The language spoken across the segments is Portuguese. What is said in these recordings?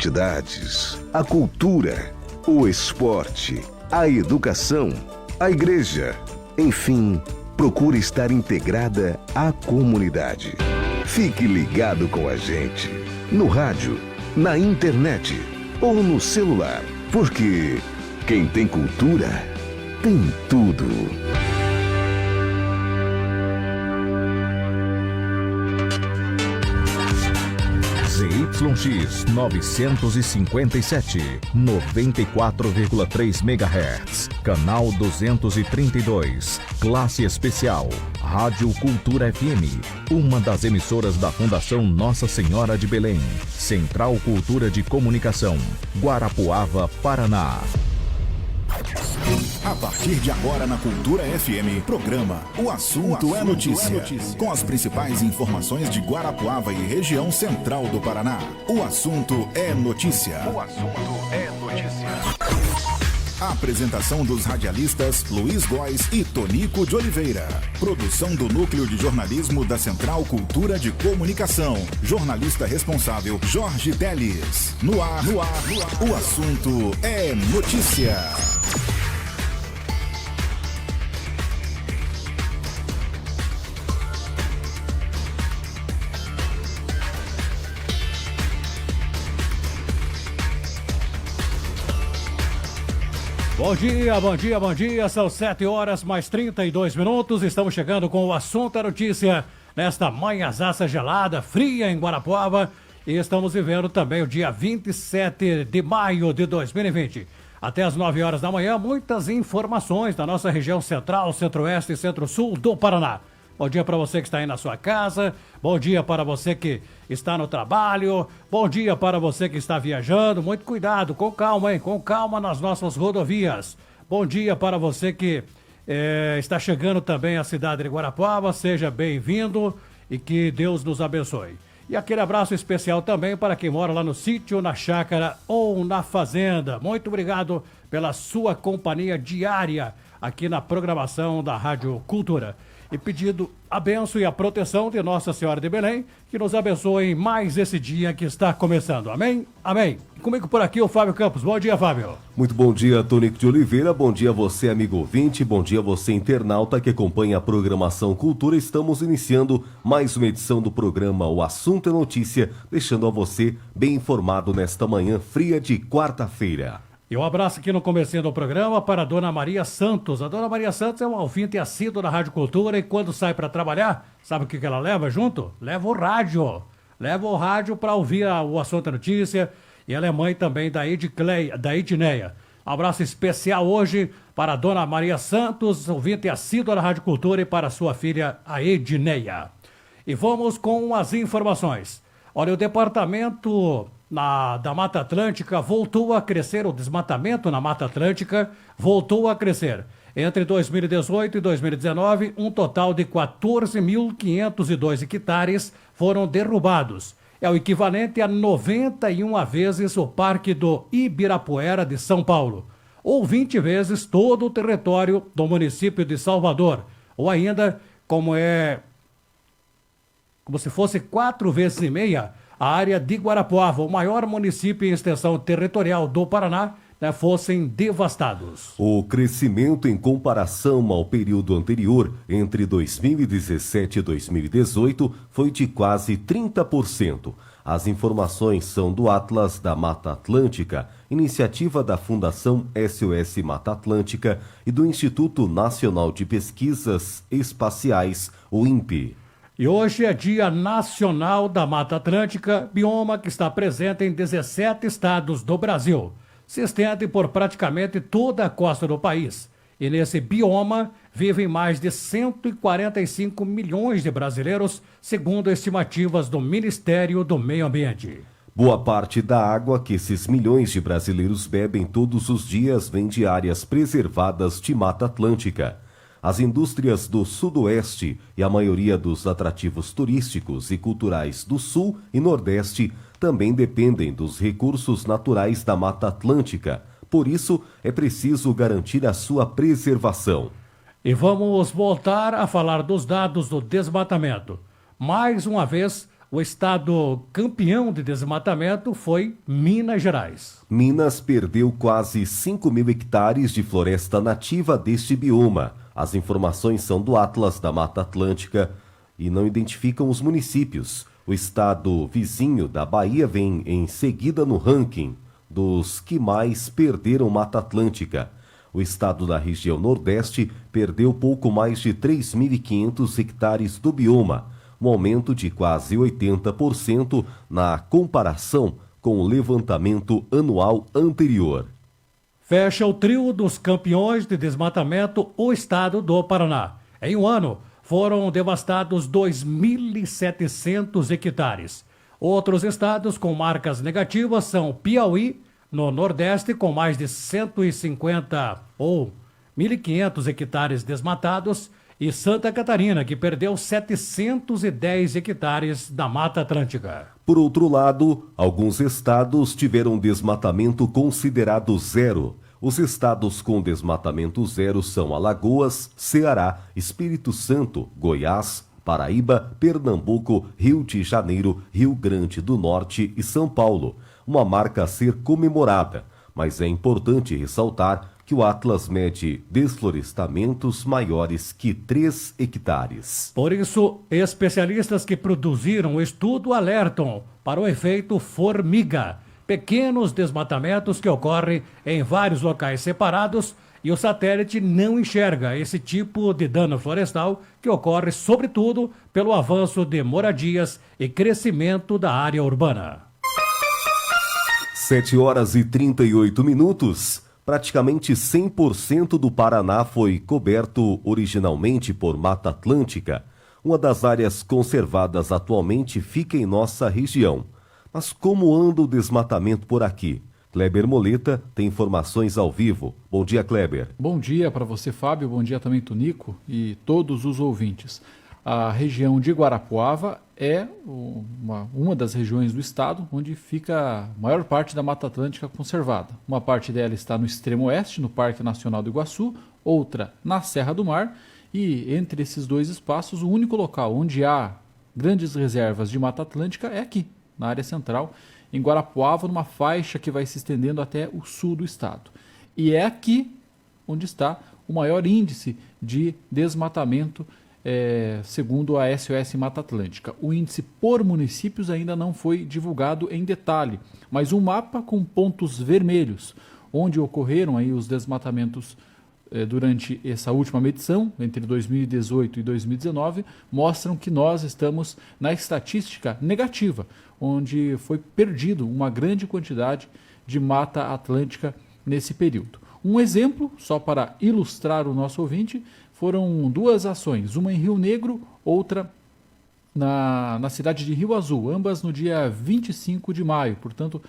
entidades, a cultura, o esporte, a educação, a igreja, enfim, procura estar integrada à comunidade. Fique ligado com a gente, no rádio, na internet ou no celular, porque quem tem cultura tem tudo. ZYX 957, 94,3 MHz, canal 232, classe especial, Rádio Cultura FM, uma das emissoras da Fundação Nossa Senhora de Belém, Central Cultura de Comunicação, Guarapuava, Paraná. A partir de agora na Cultura FM, programa O Assunto é Notícia. Com as principais informações de Guarapuava e região central do Paraná. O Assunto é Notícia. O Assunto é Notícia. A apresentação dos radialistas Luiz Góes e Tonico de Oliveira. Produção do Núcleo de Jornalismo da Central Cultura de Comunicação. Jornalista responsável Jorge Teles. No ar. O Assunto é Notícia. Bom dia, são 7 horas mais 32 minutos, estamos chegando com o Assunto é Notícia, nesta manhãzaça gelada, fria em Guarapuava, e estamos vivendo também o dia 27 de maio de 2020. Até as 9 horas da manhã, muitas informações da nossa região central, centro-oeste e centro-sul do Paraná. Bom dia para você que está aí na sua casa, bom dia para você que está no trabalho, bom dia para você que está viajando, muito cuidado, com calma, hein? Com calma nas nossas rodovias. Bom dia para você que está chegando também à cidade de Guarapuava, seja bem-vindo e que Deus nos abençoe. E aquele abraço especial também para quem mora lá no sítio, na chácara ou na fazenda. Muito obrigado pela sua companhia diária aqui na programação da Rádio Cultura. E pedindo a bênção e a proteção de Nossa Senhora de Belém, que nos abençoe em mais esse dia que está começando. Amém? Amém. Comigo por aqui o Fábio Campos. Bom dia, Fábio. Muito bom dia, Tonico de Oliveira. Bom dia você, amigo ouvinte. Bom dia você, internauta que acompanha a programação Cultura. Estamos iniciando mais uma edição do programa O Assunto é Notícia, deixando a você bem informado nesta manhã fria de quarta-feira. E um abraço aqui no comecinho do programa para a Dona Maria Santos. A Dona Maria Santos é uma ouvinte assídua da Rádio Cultura e quando sai para trabalhar, sabe o que ela leva junto? Leva o rádio. Leva o rádio para ouvir o Assunto é Notícia. E ela é mãe também da Edneia. Um abraço especial hoje para a Dona Maria Santos, ouvinte assídua da Rádio Cultura, e para sua filha, a Edneia. E vamos com as informações. Olha, o departamento da Mata Atlântica voltou a crescer, o desmatamento na Mata Atlântica voltou a crescer. Entre 2018 e 2019, um total de 14.502 hectares foram derrubados. É o equivalente a 91 vezes o Parque do Ibirapuera de São Paulo, ou 20 vezes todo o território do município de Salvador, ou ainda como se fosse 4 vezes e meia a área de Guarapuava, o maior município em extensão territorial do Paraná, fossem devastados. O crescimento em comparação ao período anterior, entre 2017 e 2018, foi de quase 30%. As informações são do Atlas da Mata Atlântica, iniciativa da Fundação SOS Mata Atlântica e do Instituto Nacional de Pesquisas Espaciais, o INPE. E hoje é Dia Nacional da Mata Atlântica, bioma que está presente em 17 estados do Brasil. Se estende por praticamente toda a costa do país. E nesse bioma vivem mais de 145 milhões de brasileiros, segundo estimativas do Ministério do Meio Ambiente. Boa parte da água que esses milhões de brasileiros bebem todos os dias vem de áreas preservadas de Mata Atlântica. As indústrias do Sudoeste e a maioria dos atrativos turísticos e culturais do Sul e Nordeste também dependem dos recursos naturais da Mata Atlântica. Por isso, é preciso garantir a sua preservação. E vamos voltar a falar dos dados do desmatamento. Mais uma vez, o estado campeão de desmatamento foi Minas Gerais. Minas perdeu quase 5.000 hectares de floresta nativa deste bioma. As informações são do Atlas da Mata Atlântica e não identificam os municípios. O estado vizinho da Bahia vem em seguida no ranking dos que mais perderam Mata Atlântica. O estado da região Nordeste perdeu pouco mais de 3.500 hectares do bioma, um aumento de quase 80% na comparação com o levantamento anual anterior. Fecha o trio dos campeões de desmatamento o estado do Paraná. Em um ano, foram devastados 2.700 hectares. Outros estados com marcas negativas são Piauí, no Nordeste, com mais de 150 ou 1.500 hectares desmatados, e Santa Catarina, que perdeu 710 hectares da Mata Atlântica. Por outro lado, alguns estados tiveram desmatamento considerado zero. Os estados com desmatamento zero são Alagoas, Ceará, Espírito Santo, Goiás, Paraíba, Pernambuco, Rio de Janeiro, Rio Grande do Norte e São Paulo. Uma marca a ser comemorada, mas é importante ressaltar que o Atlas mede desflorestamentos maiores que 3 hectares. Por isso, especialistas que produziram o estudo alertam para o efeito formiga, pequenos desmatamentos que ocorrem em vários locais separados, e o satélite não enxerga esse tipo de dano florestal que ocorre sobretudo pelo avanço de moradias e crescimento da área urbana. 7h38. Praticamente 100% do Paraná foi coberto originalmente por Mata Atlântica. Uma das áreas conservadas atualmente fica em nossa região. Mas como anda o desmatamento por aqui? Kleber Moleta tem informações ao vivo. Bom dia, Kleber. Bom dia para você, Fábio. Bom dia também, Tonico, e todos os ouvintes. A região de Guarapuava é uma das regiões do estado onde fica a maior parte da Mata Atlântica conservada. Uma parte dela está no extremo oeste, no Parque Nacional do Iguaçu, outra na Serra do Mar, e entre esses dois espaços, o único local onde há grandes reservas de Mata Atlântica é aqui, na área central, em Guarapuava, numa faixa que vai se estendendo até o sul do estado. E é aqui onde está o maior índice de desmatamento, segundo a SOS Mata Atlântica. O índice por municípios ainda não foi divulgado em detalhe, mas um mapa com pontos vermelhos, onde ocorreram aí os desmatamentos durante essa última medição, entre 2018 e 2019, mostram que nós estamos na estatística negativa, onde foi perdido uma grande quantidade de Mata Atlântica nesse período. Um exemplo, só para ilustrar o nosso ouvinte, foram duas ações, uma em Rio Negro, outra na cidade de Rio Azul, ambas no dia 25 de maio, portanto,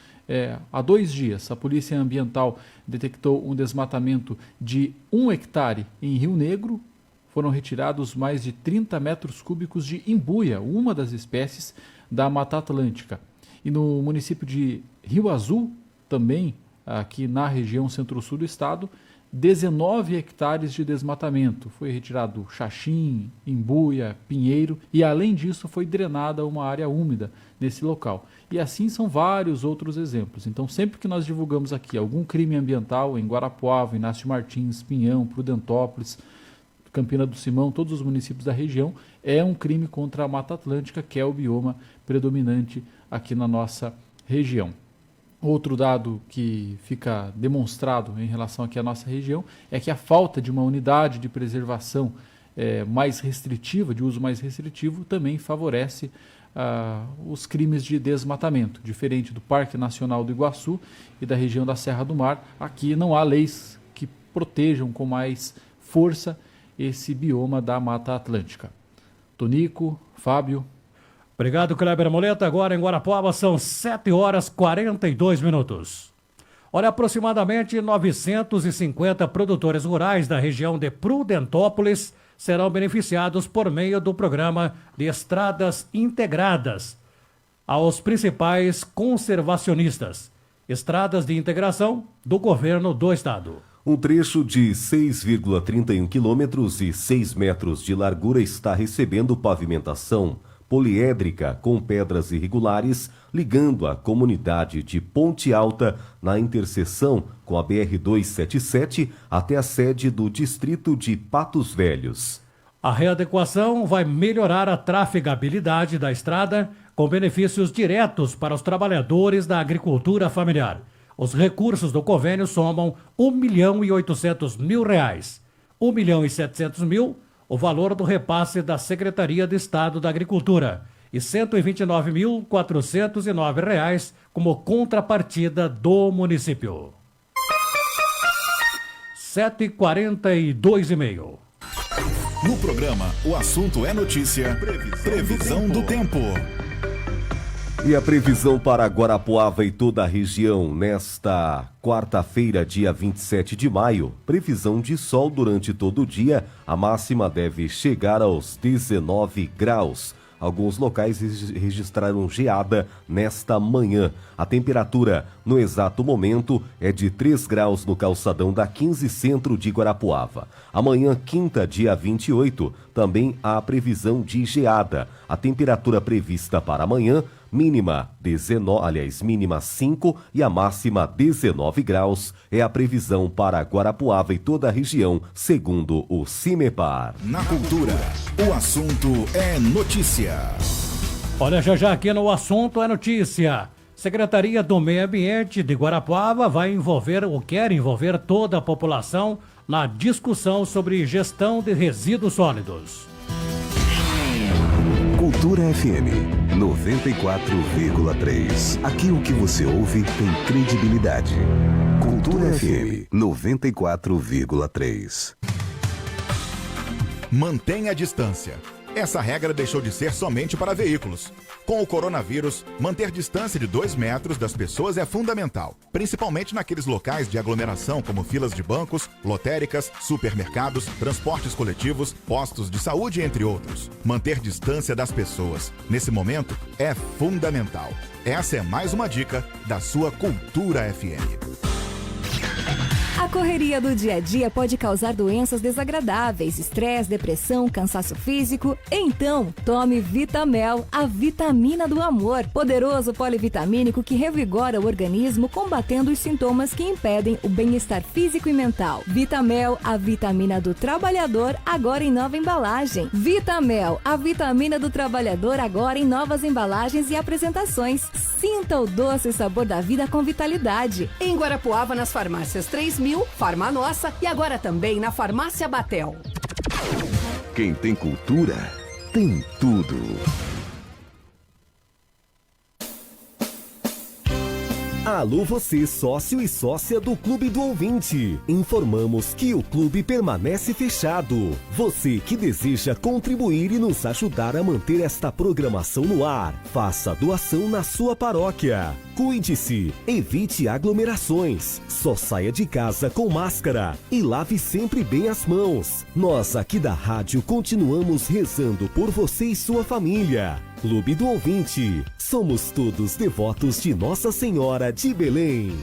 há 2 dias. A Polícia Ambiental detectou um desmatamento de 1 hectare em Rio Negro, foram retirados mais de 30 metros cúbicos de imbuia, uma das espécies da Mata Atlântica. E no município de Rio Azul, também aqui na região centro-sul do estado, 19 hectares de desmatamento. Foi retirado xaxim, imbuia, pinheiro e, além disso, foi drenada uma área úmida nesse local. E assim são vários outros exemplos. Então, sempre que nós divulgamos aqui algum crime ambiental em Guarapuava, Inácio Martins, Pinhão, Prudentópolis, Campina do Simão, todos os municípios da região, é um crime contra a Mata Atlântica, que é o bioma predominante aqui na nossa região. Outro dado que fica demonstrado em relação aqui à nossa região é que a falta de uma unidade de preservação mais restritiva, de uso mais restritivo, também favorece os crimes de desmatamento. Diferente do Parque Nacional do Iguaçu e da região da Serra do Mar, aqui não há leis que protejam com mais força esse bioma da Mata Atlântica. Tonico, Fábio. Obrigado, Kleber Moleta. Agora em Guarapuava são 7h42. Olha, aproximadamente 950 produtores rurais da região de Prudentópolis serão beneficiados por meio do programa de estradas integradas aos principais conservacionistas. Estradas de integração do governo do estado. Um trecho de 6,31 quilômetros e 6 metros de largura está recebendo pavimentação poliédrica com pedras irregulares ligando a comunidade de Ponte Alta na interseção com a BR-277 até a sede do distrito de Patos Velhos. A readequação vai melhorar a trafegabilidade da estrada com benefícios diretos para os trabalhadores da agricultura familiar. Os recursos do convênio somam R$1.800.000. R$1.700.000 o valor do repasse da Secretaria de Estado da Agricultura e R$129.409 como contrapartida do município. 7h42,5. No programa O Assunto é Notícia, previsão do tempo. E a previsão para Guarapuava e toda a região nesta quarta-feira, dia 27 de maio. Previsão de sol durante todo o dia. A máxima deve chegar aos 19 graus. Alguns locais registraram geada nesta manhã. A temperatura no exato momento é de 3 graus no calçadão da 15 Centro de Guarapuava. Amanhã, quinta, dia 28, também há previsão de geada. A temperatura prevista para amanhã, mínima 5 e a máxima 19 graus, é a previsão para Guarapuava e toda a região, segundo o CIMEPAR. Na cultura, o assunto é notícia. Olha, já aqui no Assunto é Notícia. Secretaria do Meio Ambiente de Guarapuava vai envolver ou quer envolver toda a população na discussão sobre gestão de resíduos sólidos. Cultura FM 94,3. Aqui o que você ouve tem credibilidade. Cultura FM 94,3. Mantenha a distância. Essa regra deixou de ser somente para veículos. Com o coronavírus, manter distância de 2 metros das pessoas é fundamental, principalmente naqueles locais de aglomeração como filas de bancos, lotéricas, supermercados, transportes coletivos, postos de saúde, entre outros. Manter distância das pessoas, nesse momento, é fundamental. Essa é mais uma dica da sua Cultura FM. A correria do dia a dia pode causar doenças desagradáveis, estresse, depressão, cansaço físico. Então, tome Vitamel, a vitamina do amor. Poderoso polivitamínico que revigora o organismo, combatendo os sintomas que impedem o bem-estar físico e mental. Vitamel, a vitamina do trabalhador, agora em nova embalagem. Vitamel, a vitamina do trabalhador, agora em novas embalagens e apresentações. Sinta o doce sabor da vida com vitalidade. Em Guarapuava, nas farmácias 3000, Farma Nossa e agora também na Farmácia Batel. Quem tem cultura, tem tudo. Alô você, sócio e sócia do Clube do Ouvinte. Informamos que o clube permanece fechado. Você que deseja contribuir e nos ajudar a manter esta programação no ar, faça a doação na sua paróquia. Cuide-se, evite aglomerações, só saia de casa com máscara e lave sempre bem as mãos. Nós aqui da rádio continuamos rezando por você e sua família. Clube do Ouvinte, somos todos devotos de Nossa Senhora de Belém.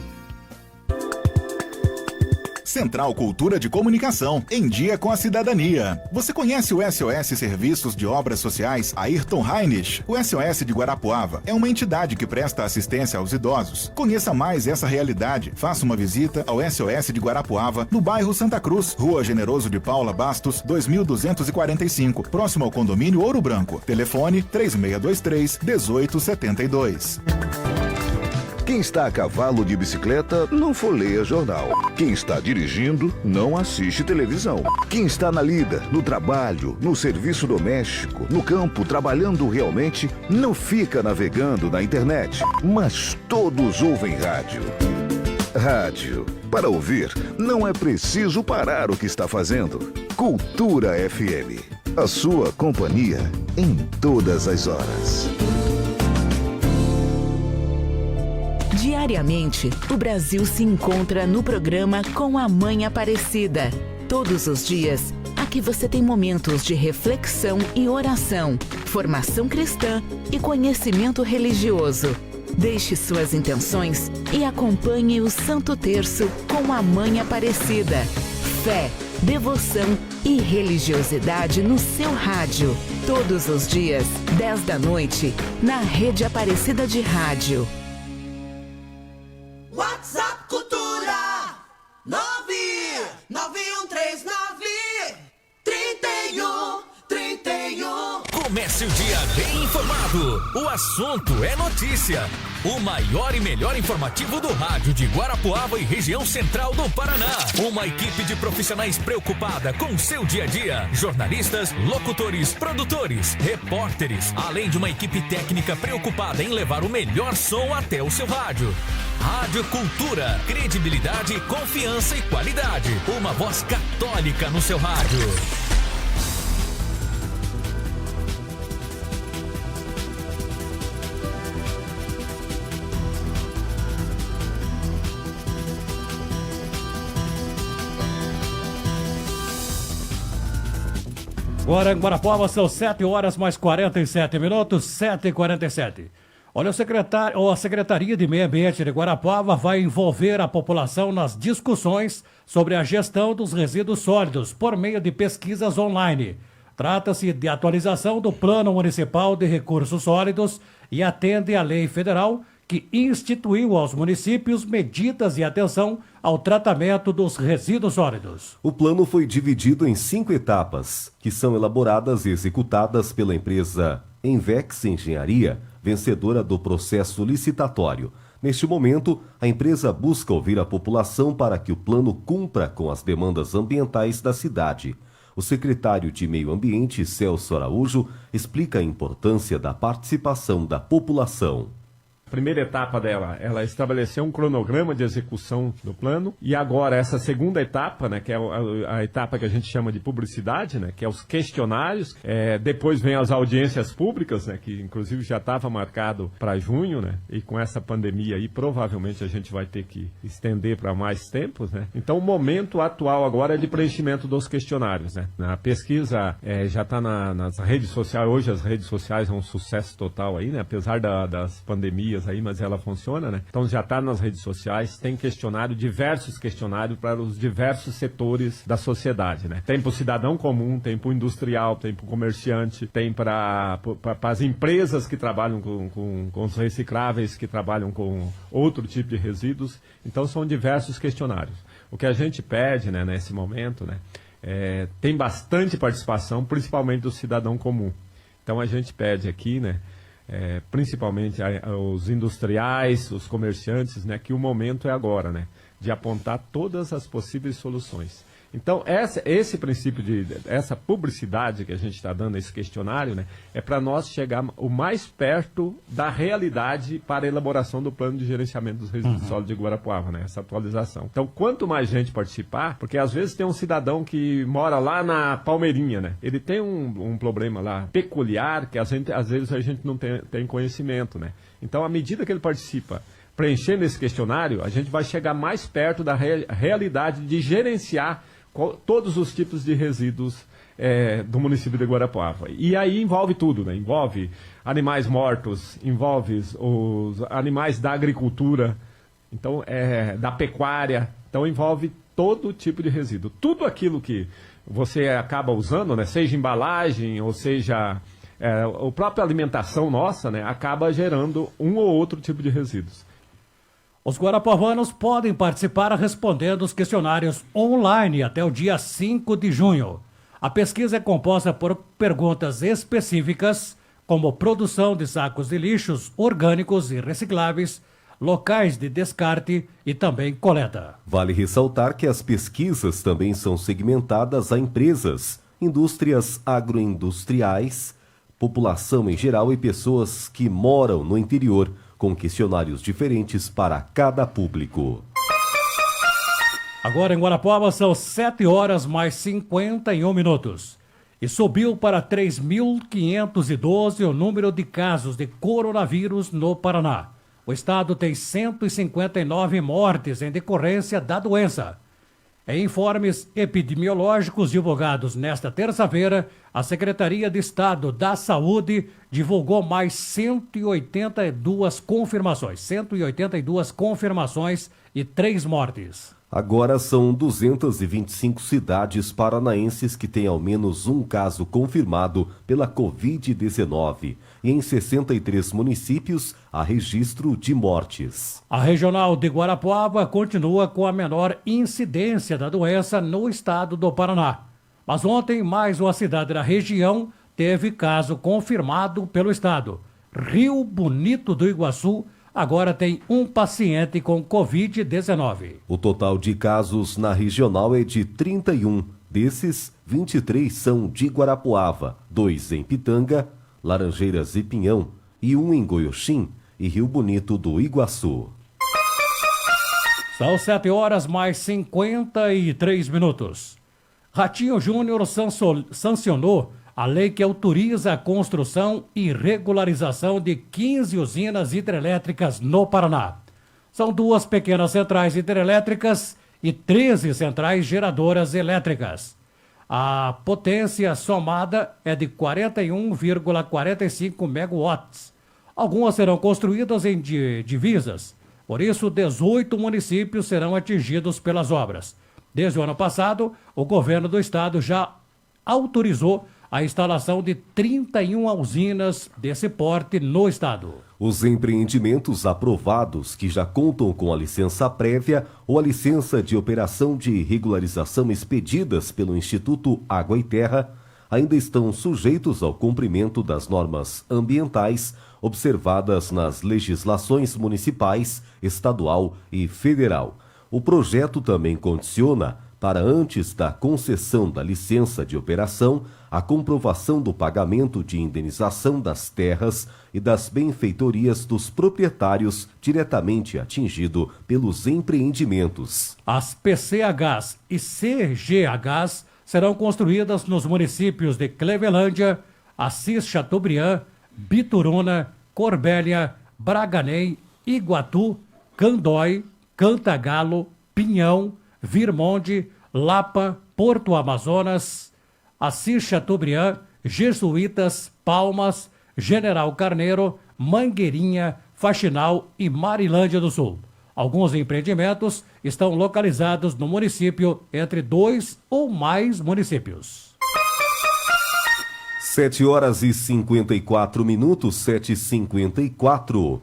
Central Cultura de Comunicação, em dia com a cidadania. Você conhece o SOS Serviços de Obras Sociais Ayrton Heinrich? O SOS de Guarapuava é uma entidade que presta assistência aos idosos. Conheça mais essa realidade. Faça uma visita ao SOS de Guarapuava, no bairro Santa Cruz, Rua Generoso de Paula Bastos, 2245, próximo ao condomínio Ouro Branco. Telefone 3623-1872. Quem está a cavalo de bicicleta não folheia jornal. Quem está dirigindo não assiste televisão. Quem está na lida, no trabalho, no serviço doméstico, no campo, trabalhando realmente, não fica navegando na internet. Mas todos ouvem rádio. Rádio. Para ouvir, não é preciso parar o que está fazendo. Cultura FM. A sua companhia em todas as horas. Diariamente, o Brasil se encontra no programa Com a Mãe Aparecida. Todos os dias, aqui você tem momentos de reflexão e oração, formação cristã e conhecimento religioso. Deixe suas intenções e acompanhe o Santo Terço com a Mãe Aparecida. Fé, devoção e religiosidade no seu rádio. Todos os dias, 10 da noite, na Rede Aparecida de Rádio. WhatsApp Cultura 991393131. Comece o dia bem informado. O assunto é notícia. O maior e melhor informativo do rádio de Guarapuava e região central do Paraná. Uma equipe de profissionais preocupada com seu dia a dia. Jornalistas, locutores, produtores, repórteres. Além de uma equipe técnica preocupada em levar o melhor som até o seu rádio. Rádio Cultura. Credibilidade, confiança e qualidade. Uma voz católica no seu rádio. Agora em Guarapuava são 7 horas mais 47 minutos, 7h47. Olha, a Secretaria de Meio Ambiente de Guarapuava vai envolver a população nas discussões sobre a gestão dos resíduos sólidos por meio de pesquisas online. Trata-se de atualização do Plano Municipal de Recursos Sólidos e atende à lei federal que instituiu aos municípios medidas de atenção ao tratamento dos resíduos sólidos. O plano foi dividido em 5 etapas, que são elaboradas e executadas pela empresa Envex Engenharia, vencedora do processo licitatório. Neste momento, a empresa busca ouvir a população para que o plano cumpra com as demandas ambientais da cidade. O secretário de Meio Ambiente, Celso Araújo, explica a importância da participação da população. A primeira etapa dela, ela estabeleceu um cronograma de execução do plano, e agora essa segunda etapa, né, que é a etapa que a gente chama de publicidade, né, que é os questionários, depois vem as audiências públicas, né, que inclusive já estava marcado para junho, né, e com essa pandemia aí provavelmente a gente vai ter que estender para mais tempos, né. Então o momento atual agora é de preenchimento dos questionários, né. A pesquisa já está nas redes sociais, hoje as redes sociais são um sucesso total aí, né, apesar das pandemias aí, mas ela funciona, né? Então já está nas redes sociais, tem questionário, diversos questionários para os diversos setores da sociedade, né? Tem para o cidadão comum, tem para o industrial, tem para o comerciante, tem para as empresas que trabalham com os recicláveis, que trabalham com outro tipo de resíduos. Então são diversos questionários. O que a gente pede, né, nesse momento, né, tem bastante participação, principalmente do cidadão comum. Então a gente pede aqui, né, principalmente os industriais, os comerciantes, né, que o momento é agora, né, de apontar todas as possíveis soluções. Então, esse princípio essa publicidade que a gente está dando, esse questionário, né, é para nós chegar o mais perto da realidade para a elaboração do plano de gerenciamento dos resíduos sólidos de Guarapuava, né, essa atualização. Então, quanto mais gente participar, porque às vezes tem um cidadão que mora lá na Palmeirinha, né, ele tem um problema lá peculiar que às vezes a gente não tem conhecimento, né. Então, à medida que ele participa, preenchendo esse questionário, a gente vai chegar mais perto da realidade de gerenciar todos os tipos de resíduos do município de Guarapuava. E aí envolve tudo, né? Envolve animais mortos, envolve os animais da agricultura, então da pecuária, então envolve todo tipo de resíduo. Tudo aquilo que você acaba usando, né? Seja embalagem, ou seja a própria alimentação nossa, né? Acaba gerando um ou outro tipo de resíduos. Os guarapuavanos podem participar respondendo os questionários online até o dia 5 de junho. A pesquisa é composta por perguntas específicas, como produção de sacos de lixos orgânicos e recicláveis, locais de descarte e também coleta. Vale ressaltar que as pesquisas também são segmentadas a empresas, indústrias agroindustriais, população em geral e pessoas que moram no interior, com questionários diferentes para cada público. Agora em Guarapuava são 7 horas mais 51 minutos. E subiu para 3.512 o número de casos de coronavírus no Paraná. O estado tem 159 mortes em decorrência da doença. Em informes epidemiológicos divulgados nesta terça-feira, a Secretaria de Estado da Saúde divulgou mais 182 confirmações e 3 mortes. Agora são 225 cidades paranaenses que têm ao menos um caso confirmado pela Covid-19 e em 63 municípios há registro de mortes. A regional de Guarapuava continua com a menor incidência da doença no estado do Paraná. Mas ontem, mais uma cidade da região teve caso confirmado pelo estado. Rio Bonito do Iguaçu agora tem um paciente com Covid-19. O total de casos na regional é de 31. Desses, 23 são de Guarapuava, 2 em Pitanga, Laranjeiras e Pinhão, e 1 em Goioxim e Rio Bonito do Iguaçu. São 7h mais 53 minutos. Ratinho Júnior sancionou a lei que autoriza a construção e regularização de 15 usinas hidrelétricas no Paraná. São 2 pequenas centrais hidrelétricas e 13 centrais geradoras elétricas. A potência somada é de 41,45 megawatts. Algumas serão construídas em divisas, por isso 18 municípios serão atingidos pelas obras. Desde o ano passado, o governo do estado já autorizou a instalação de 31 usinas desse porte no estado. Os empreendimentos aprovados que já contam com a licença prévia ou a licença de operação de regularização expedidas pelo Instituto Água e Terra ainda estão sujeitos ao cumprimento das normas ambientais observadas nas legislações municipais, estadual e federal. O projeto também condiciona, para antes da concessão da licença de operação, a comprovação do pagamento de indenização das terras e das benfeitorias dos proprietários diretamente atingido pelos empreendimentos. As PCHs e CGHs serão construídas nos municípios de Clevelândia, Assis Chateaubriand, Bituruna, Corbélia, Braganém, Iguatu, Candói, Cantagalo, Pinhão, Virmonte, Lapa, Porto Amazonas, Assis Chateaubriand, Jesuítas, Palmas, General Carneiro, Mangueirinha, Faxinal e Marilândia do Sul. Alguns empreendimentos estão localizados no município entre 2 ou mais municípios. 7h54, 7h54.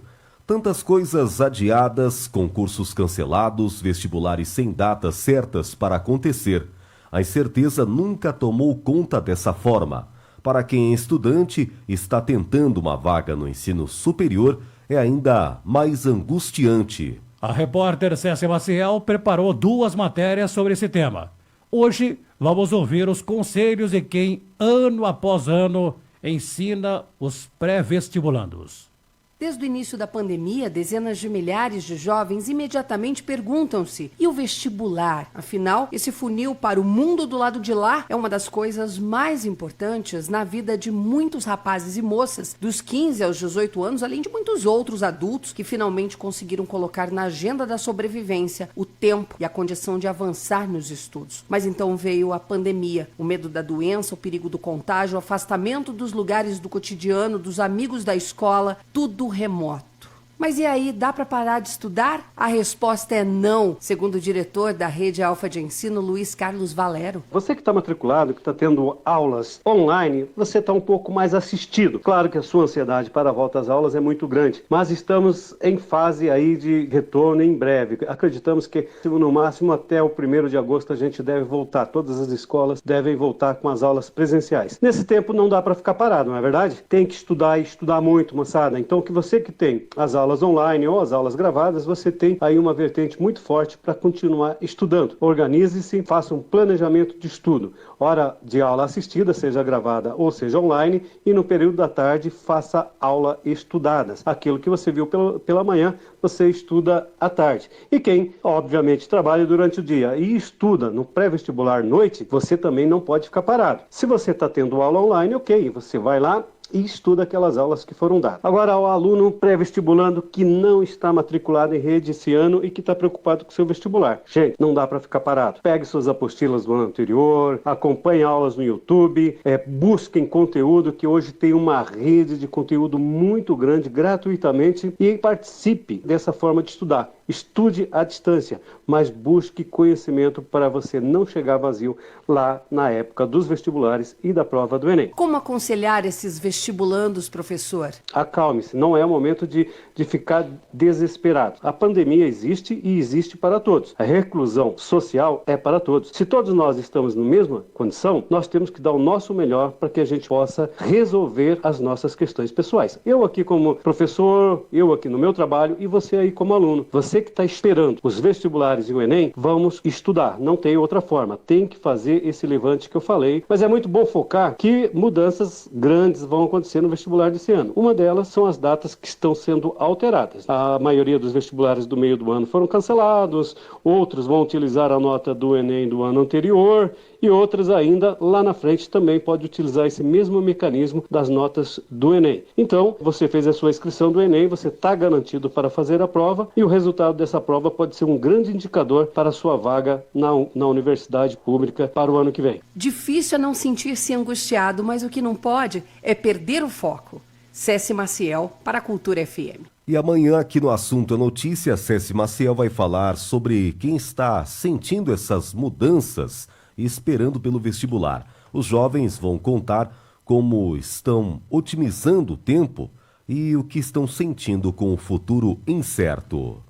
Tantas coisas adiadas, concursos cancelados, vestibulares sem datas certas para acontecer. A incerteza nunca tomou conta dessa forma. Para quem é estudante e está tentando uma vaga no ensino superior, é ainda mais angustiante. A repórter Cécia Maciel preparou 2 matérias sobre esse tema. Hoje, vamos ouvir os conselhos de quem, ano após ano, ensina os pré-vestibulandos. Desde o início da pandemia, dezenas de milhares de jovens imediatamente perguntam-se: e o vestibular? Afinal, esse funil para o mundo do lado de lá é uma das coisas mais importantes na vida de muitos rapazes e moças, dos 15 aos 18 anos, além de muitos outros adultos que finalmente conseguiram colocar na agenda da sobrevivência o tempo e a condição de avançar nos estudos. Mas então veio a pandemia, o medo da doença, o perigo do contágio, o afastamento dos lugares do cotidiano, dos amigos da escola, tudo remoto. Mas e aí, dá para parar de estudar? A resposta é não, segundo o diretor da Rede Alfa de Ensino, Luiz Carlos Valero. Você que está matriculado, que está tendo aulas online, você está um pouco mais assistido. Claro que a sua ansiedade para a volta às aulas é muito grande, mas estamos em fase aí de retorno em breve. Acreditamos que no máximo até o 1º de agosto a gente deve voltar. Todas as escolas devem voltar com as aulas presenciais. Nesse tempo não dá para ficar parado, não é verdade? Tem que estudar e estudar muito, moçada. Então que você que tem as aulas online ou as aulas gravadas, você tem aí uma vertente muito forte para continuar estudando. Organize-se, faça um planejamento de estudo. Hora de aula assistida, seja gravada ou seja online, e no período da tarde faça aula estudadas. Aquilo que você viu pela manhã, você estuda à tarde. E quem, obviamente, trabalha durante o dia e estuda no pré-vestibular noite, você também não pode ficar parado. Se você está tendo aula online, ok, você vai lá, e estuda aquelas aulas que foram dadas. Agora, ao aluno pré-vestibulando que não está matriculado em rede esse ano e que está preocupado com o seu vestibular. Gente, não dá para ficar parado. Pegue suas apostilas do ano anterior, acompanhe aulas no YouTube, busquem conteúdo, que hoje tem uma rede de conteúdo muito grande, gratuitamente, e participe dessa forma de estudar. Estude à distância, mas busque conhecimento para você não chegar vazio lá na época dos vestibulares e da prova do Enem. Como aconselhar esses vestibulandos, professor? Acalme-se, não é o momento de ficar desesperado. A pandemia existe e existe para todos. A reclusão social é para todos. Se todos nós estamos na mesma condição, nós temos que dar o nosso melhor para que a gente possa resolver as nossas questões pessoais. Eu aqui como professor, eu aqui no meu trabalho e você aí como aluno. Você que está esperando os vestibulares e o Enem, vamos estudar. Não tem outra forma. Tem que fazer esse levante que eu falei. Mas é muito bom focar que mudanças grandes vão acontecer no vestibular desse ano. Uma delas são as datas que estão sendo alteradas. A maioria dos vestibulares do meio do ano foram cancelados, outros vão utilizar a nota do Enem do ano anterior e outras ainda lá na frente também pode utilizar esse mesmo mecanismo das notas do Enem. Então, você fez a sua inscrição do Enem, você está garantido para fazer a prova e o resultado dessa prova pode ser um grande indicador para a sua vaga na universidade pública para o ano que vem. Difícil é não sentir-se angustiado, mas o que não pode é perder o foco. Cési Maciel, para a Cultura FM. E amanhã, aqui no Assunto é Notícia, Cési Maciel vai falar sobre quem está sentindo essas mudanças e esperando pelo vestibular. Os jovens vão contar como estão otimizando o tempo e o que estão sentindo com o futuro incerto.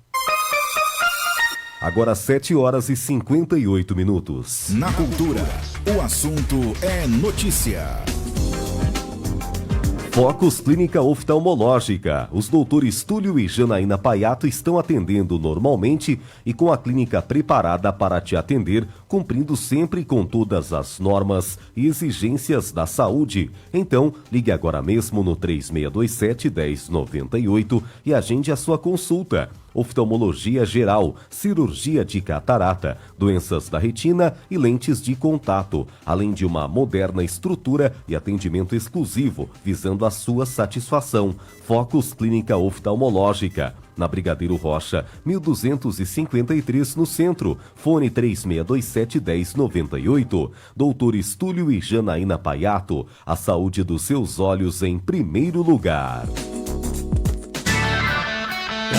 Agora 7h58. Na Cultura, o assunto é notícia. Focus Clínica Oftalmológica. Os doutores Túlio e Janaína Paiato estão atendendo normalmente e com a clínica preparada para te atender, cumprindo sempre com todas as normas e exigências da saúde. Então, ligue agora mesmo no 3627-1098 e agende a sua consulta. Oftalmologia geral, cirurgia de catarata, doenças da retina e lentes de contato, além de uma moderna estrutura e atendimento exclusivo, visando a sua satisfação. Focus Clínica Oftalmológica, na Brigadeiro Rocha, 1253 no centro. Fone 3627-1098. Doutores Túlio e Janaína Paiato, a saúde dos seus olhos em primeiro lugar.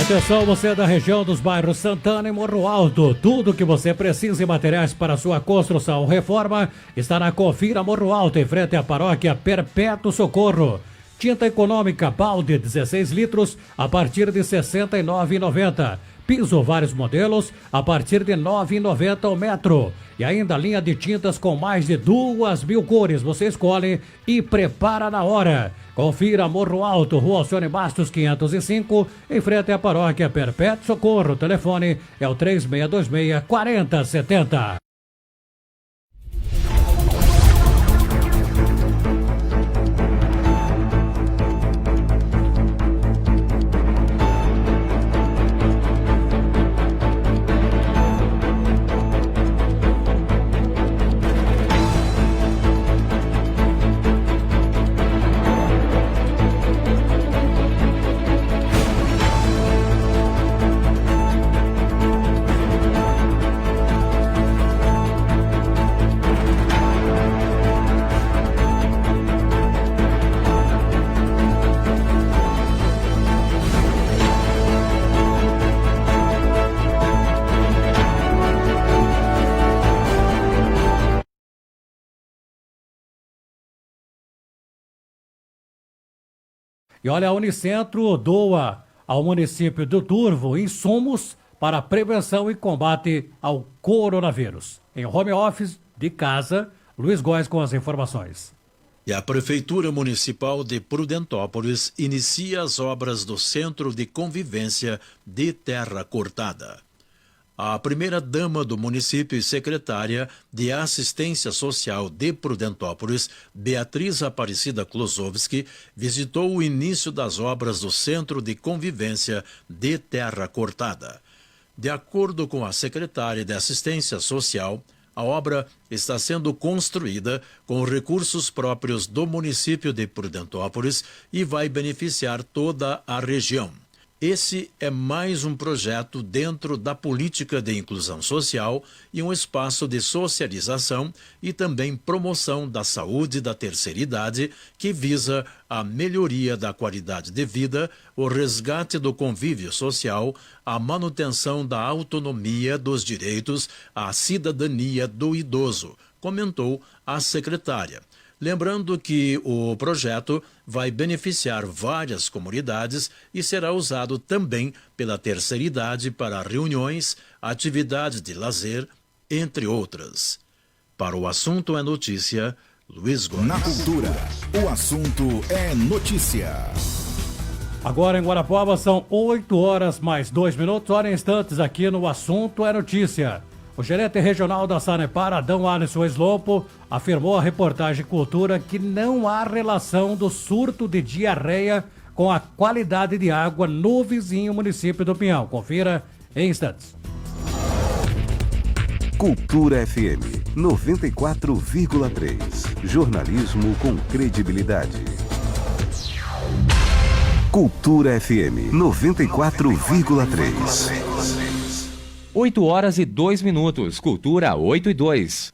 Atenção, você da região dos bairros Santana e Morro Alto. Tudo que você precisa em materiais para sua construção ou reforma está na Confira Morro Alto, em frente à paróquia Perpétuo Socorro. Tinta econômica balde 16 litros a partir de R$ 69,90. Piso vários modelos a partir de R$ 9,90 o metro. E ainda linha de tintas com mais de 2.000 cores. Você escolhe e prepara na hora. Confira Morro Alto, Rua Alcione Bastos 505, em frente à paróquia Perpétuo Socorro. O telefone é o 3626-4070. E olha, a Unicentro doa ao município do Turvo insumos para prevenção e combate ao coronavírus. Em home office de casa, Luiz Góes com as informações. E a Prefeitura Municipal de Prudentópolis inicia as obras do Centro de Convivência de Terra Cortada. A primeira-dama do município e secretária de Assistência Social de Prudentópolis, Beatriz Aparecida Klosowski, visitou o início das obras do Centro de Convivência de Terra Cortada. De acordo com a secretária de Assistência Social, A obra está sendo construída com recursos próprios do município de Prudentópolis e vai beneficiar toda a região. Esse é mais um projeto dentro da política de inclusão social e um espaço de socialização e também promoção da saúde da terceira idade, que visa a melhoria da qualidade de vida, o resgate do convívio social, a manutenção da autonomia dos direitos, a cidadania do idoso, comentou a secretária. Lembrando que o projeto vai beneficiar várias comunidades e será usado também pela terceira idade para reuniões, atividades de lazer, entre outras. Para o Assunto é Notícia, Luiz Gomes. Na cultura, o assunto é notícia. Agora em Guarapuava são 8h mais 2. Hora em instantes aqui no Assunto é Notícia. O gerente regional da Sanepar, Adão Alisson Slopo, afirmou à reportagem Cultura que não há relação do surto de diarreia com a qualidade de água no vizinho município do Pinhal. Confira em instantes. Cultura FM 94,3. Jornalismo com credibilidade. Cultura FM 94,3. 8h02. Cultura 8h02.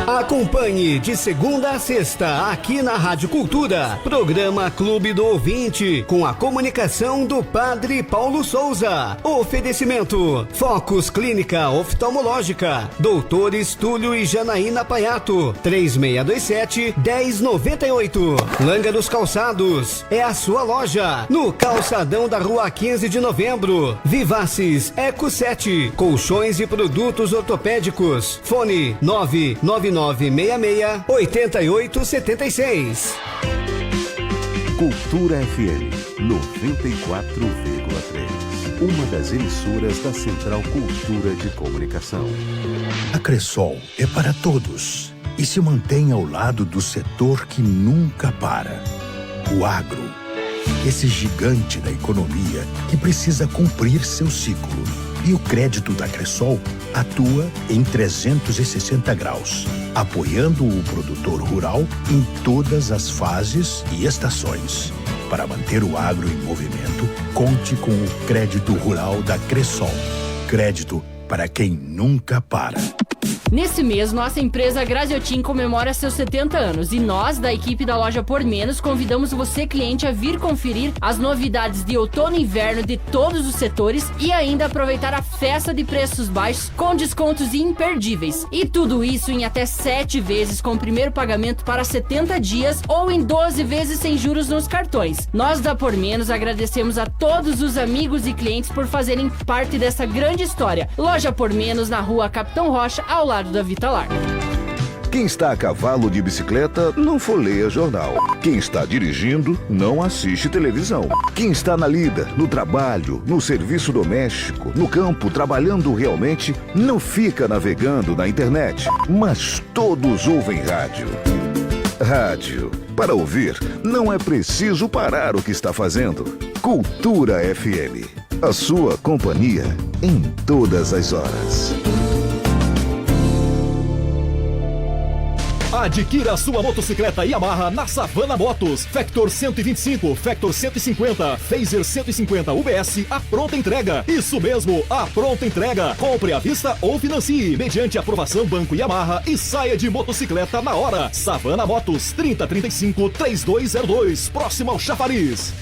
Acompanhe de segunda a sexta aqui na Rádio Cultura, programa Clube do Ouvinte, com a comunicação do Padre Paulo Souza. Oferecimento: Focus Clínica Oftalmológica, Doutores Túlio e Janaína Paiato, 3627-1098. Langa dos Calçados, é a sua loja, no calçadão da Rua 15 de Novembro. Vivaces Eco 7, colchões e produtos ortopédicos. Fone 99966-8876. Cultura FM 94,3. Uma das emissoras da Central Cultura de Comunicação. A Cressol é para todos e se mantém ao lado do setor que nunca para. O agro. Esse gigante da economia que precisa cumprir seu ciclo. E o crédito da Cressol atua em 360 graus, apoiando o produtor rural em todas as fases e estações. Para manter o agro em movimento, conte com o crédito rural da Cressol. Crédito para quem nunca para. Nesse mês, nossa empresa Graziotin comemora seus 70 anos e nós, da equipe da Loja Por Menos, convidamos você, cliente, a vir conferir as novidades de outono e inverno de todos os setores e ainda aproveitar a festa de preços baixos com descontos imperdíveis. E tudo isso em até 7 vezes com o primeiro pagamento para 70 dias ou em 12 vezes sem juros nos cartões. Nós da Por Menos agradecemos a todos os amigos e clientes por fazerem parte dessa grande história. Loja Por Menos, na Rua Capitão Rocha, ao lado da Vitalar. Quem está a cavalo de bicicleta não folheia jornal. Quem está dirigindo não assiste televisão. Quem está na lida, no trabalho, no serviço doméstico, no campo, trabalhando realmente, não fica navegando na internet. Mas todos ouvem rádio. Rádio. Para ouvir, não é preciso parar o que está fazendo. Cultura FM. A sua companhia em todas as horas. Adquira sua motocicleta Yamaha na Savana Motos. Factor 125, Factor 150, Phaser 150 UBS, a pronta entrega. Isso mesmo, a pronta entrega. Compre à vista ou financie, mediante aprovação Banco Yamaha e saia de motocicleta na hora. Savana Motos, 3035-3202, próximo ao Chafariz.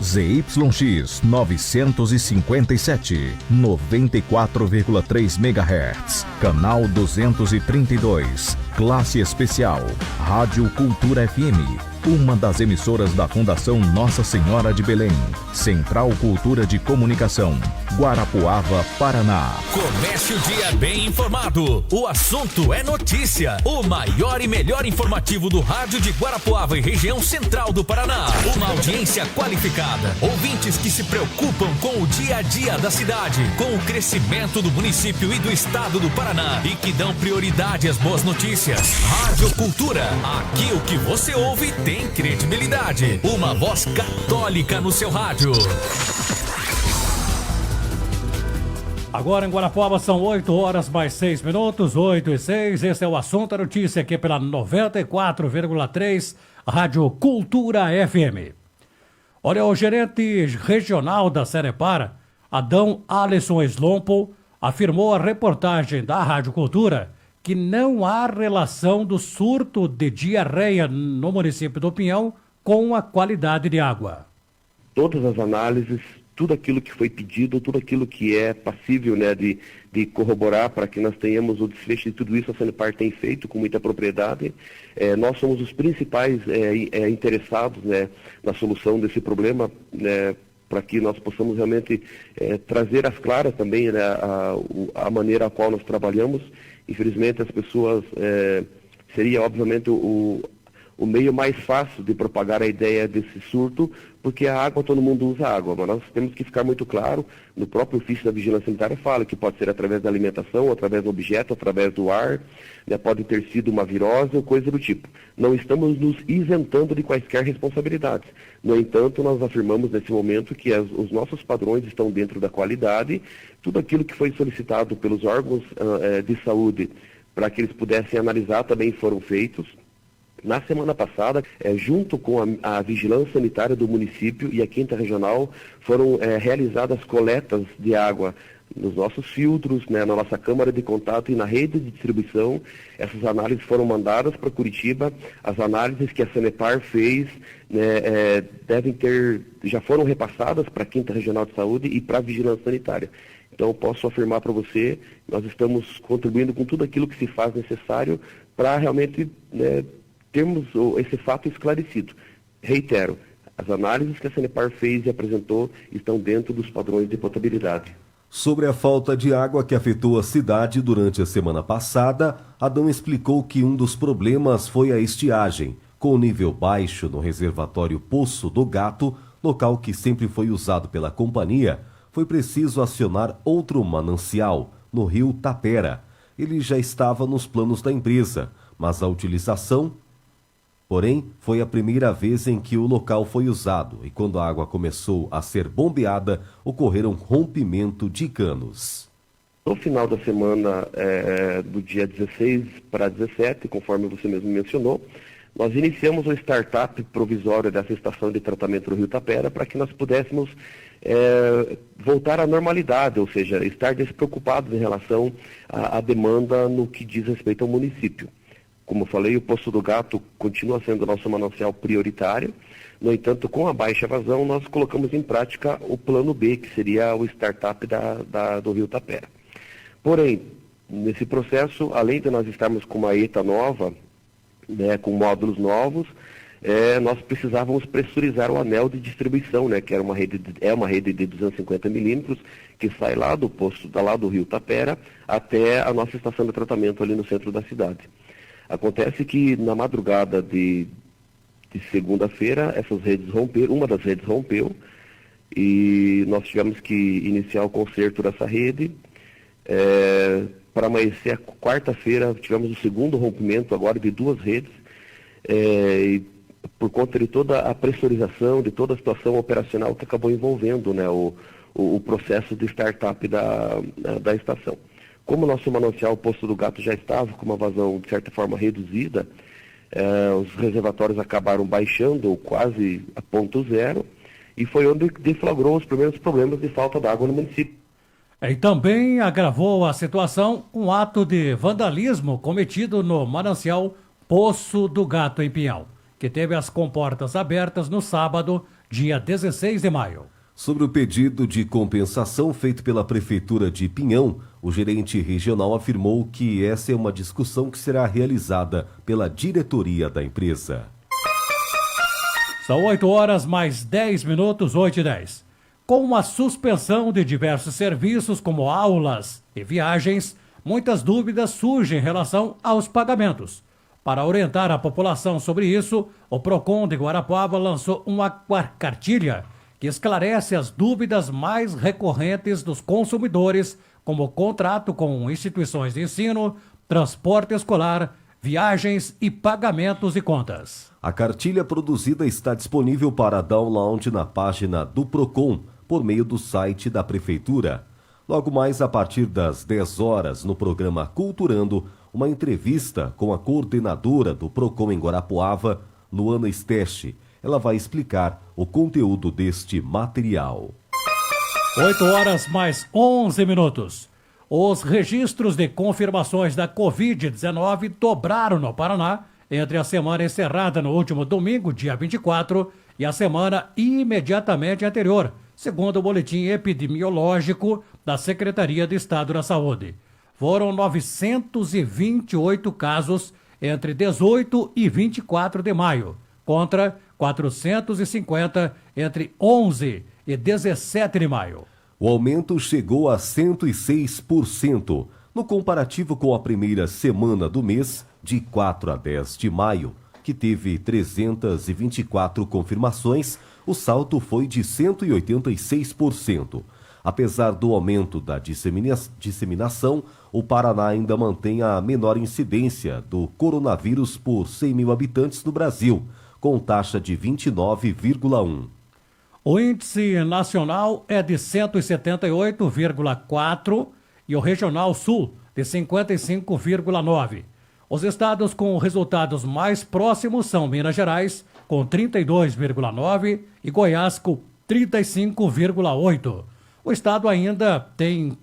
ZYX 957, 94,3 MHz, canal 232, classe especial, Rádio Cultura FM, uma das emissoras da Fundação Nossa Senhora de Belém, Central Cultura de Comunicação, Guarapuava, Paraná. Comece o dia bem informado. O assunto é notícia. O maior e melhor informativo do rádio de Guarapuava e região central do Paraná. Uma audiência qualificada. Ouvintes que se preocupam com o dia a dia da cidade, com o crescimento do município e do estado do Paraná e que dão prioridade às boas notícias. Rádio Cultura. Aqui o que você ouve tem credibilidade. Uma voz católica no seu rádio. Agora em Guarapuava são 8 horas mais 6 minutos, 8 e 6. Esse é o Assunto a Notícia aqui pela 94,3 Rádio Cultura FM. Olha, o gerente regional da Sanepar, Adão Alisson Slompo, afirmou à reportagem da Rádio Cultura que não há relação do surto de diarreia no município do Pinhão com a qualidade de água. Todas as análises, tudo aquilo que foi pedido, tudo aquilo que é passível, né, de corroborar para que nós tenhamos o desfecho de tudo isso, a Sanepar tem feito com muita propriedade. Nós somos os principais interessados, né, na solução desse problema, né, para que nós possamos realmente trazer às claras também, né, a maneira a qual nós trabalhamos. Infelizmente as pessoas, seria obviamente o meio mais fácil de propagar a ideia desse surto, porque a água, todo mundo usa água, mas nós temos que ficar muito claro, no próprio ofício da Vigilância Sanitária fala que pode ser através da alimentação, através do objeto, através do ar, né, pode ter sido uma virose ou coisa do tipo. Não estamos nos isentando de quaisquer responsabilidades. No entanto, nós afirmamos nesse momento que os nossos padrões estão dentro da qualidade, tudo aquilo que foi solicitado pelos órgãos de saúde para que eles pudessem analisar também foram feitos. Na semana passada, junto com a Vigilância Sanitária do município e a 5ª Regional, foram realizadas coletas de água nos nossos filtros, né, na nossa câmara de contato e na rede de distribuição. Essas análises foram mandadas para Curitiba. As análises que a Sanepar fez, né, já foram repassadas para a 5ª Regional de Saúde e para a Vigilância Sanitária. Então, posso afirmar para você, nós estamos contribuindo com tudo aquilo que se faz necessário para realmente, né, termos esse fato esclarecido. Reitero, as análises que a Sanepar fez e apresentou estão dentro dos padrões de potabilidade. Sobre a falta de água que afetou a cidade durante a semana passada, Adão explicou que um dos problemas foi a estiagem, com o nível baixo no reservatório Poço do Gato, local que sempre foi usado pela companhia. Foi preciso acionar outro manancial, no rio Tapera. Ele já estava nos planos da empresa, mas a utilização... Porém, foi a primeira vez em que o local foi usado e quando a água começou a ser bombeada, ocorreram rompimento de canos. No final da semana, do dia 16 para 17, conforme você mesmo mencionou, nós iniciamos o startup provisório dessa estação de tratamento do Rio Tapera para que nós pudéssemos voltar à normalidade, ou seja, estar despreocupados em relação à demanda no que diz respeito ao município. Como eu falei, o Poço do Gato continua sendo o nosso manancial prioritário. No entanto, com a baixa vazão, nós colocamos em prática o plano B, que seria o startup do Rio Tapera. Porém, nesse processo, além de nós estarmos com uma ETA nova, né, com módulos novos, nós precisávamos pressurizar o anel de distribuição, né, que era uma rede de 250 milímetros, que sai lá do poço, lá do Rio Tapera, até a nossa estação de tratamento ali no centro da cidade. Acontece que na madrugada de segunda-feira, essas redes romperam, uma das redes rompeu, e nós tivemos que iniciar o conserto dessa rede. Para amanhecer a quarta-feira, tivemos o segundo rompimento agora de 2 redes, e por conta de toda a pressurização, de toda a situação operacional que acabou envolvendo, né, o processo de startup da estação. Como o nosso manancial Poço do Gato já estava com uma vazão, de certa forma, reduzida, os reservatórios acabaram baixando ou quase a ponto zero, e foi onde deflagrou os primeiros problemas de falta d'água no município. E também agravou a situação um ato de vandalismo cometido no manancial Poço do Gato, em Pinhal, que teve as comportas abertas no sábado, dia 16 de maio. Sobre o pedido de compensação feito pela Prefeitura de Pinhão, o gerente regional afirmou que essa é uma discussão que será realizada pela diretoria da empresa. São 8 horas mais 10 minutos, 8 e 10. Com a suspensão de diversos serviços como aulas e viagens, muitas dúvidas surgem em relação aos pagamentos. Para orientar a população sobre isso, o PROCON de Guarapuava lançou uma cartilha que esclarece as dúvidas mais recorrentes dos consumidores, como contrato com instituições de ensino, transporte escolar, viagens e pagamentos de contas. A cartilha produzida está disponível para download na página do PROCON, por meio do site da Prefeitura. Logo mais a partir das 10 horas, no programa Culturando, uma entrevista com a coordenadora do Procon em Guarapuava, Luana Steste. Ela vai explicar o conteúdo deste material. 8 horas mais 11 minutos. Os registros de confirmações da Covid-19 dobraram no Paraná entre a semana encerrada no último domingo, dia 24, e a semana imediatamente anterior, segundo o boletim epidemiológico da Secretaria de Estado da Saúde. Foram 928 casos entre 18 e 24 de maio, contra 450 entre 11 e 17 de maio. O aumento chegou a 106%, no comparativo com a primeira semana do mês, de 4 a 10 de maio, que teve 324 confirmações, o salto foi de 186%. Apesar do aumento da disseminação, o Paraná ainda mantém a menor incidência do coronavírus por 100 mil habitantes no Brasil, com taxa de 29,1. O índice nacional é de 178,4 e o regional sul de 55,9. Os estados com resultados mais próximos são Minas Gerais, com 32,9 e Goiás com 35,8. O estado ainda tem o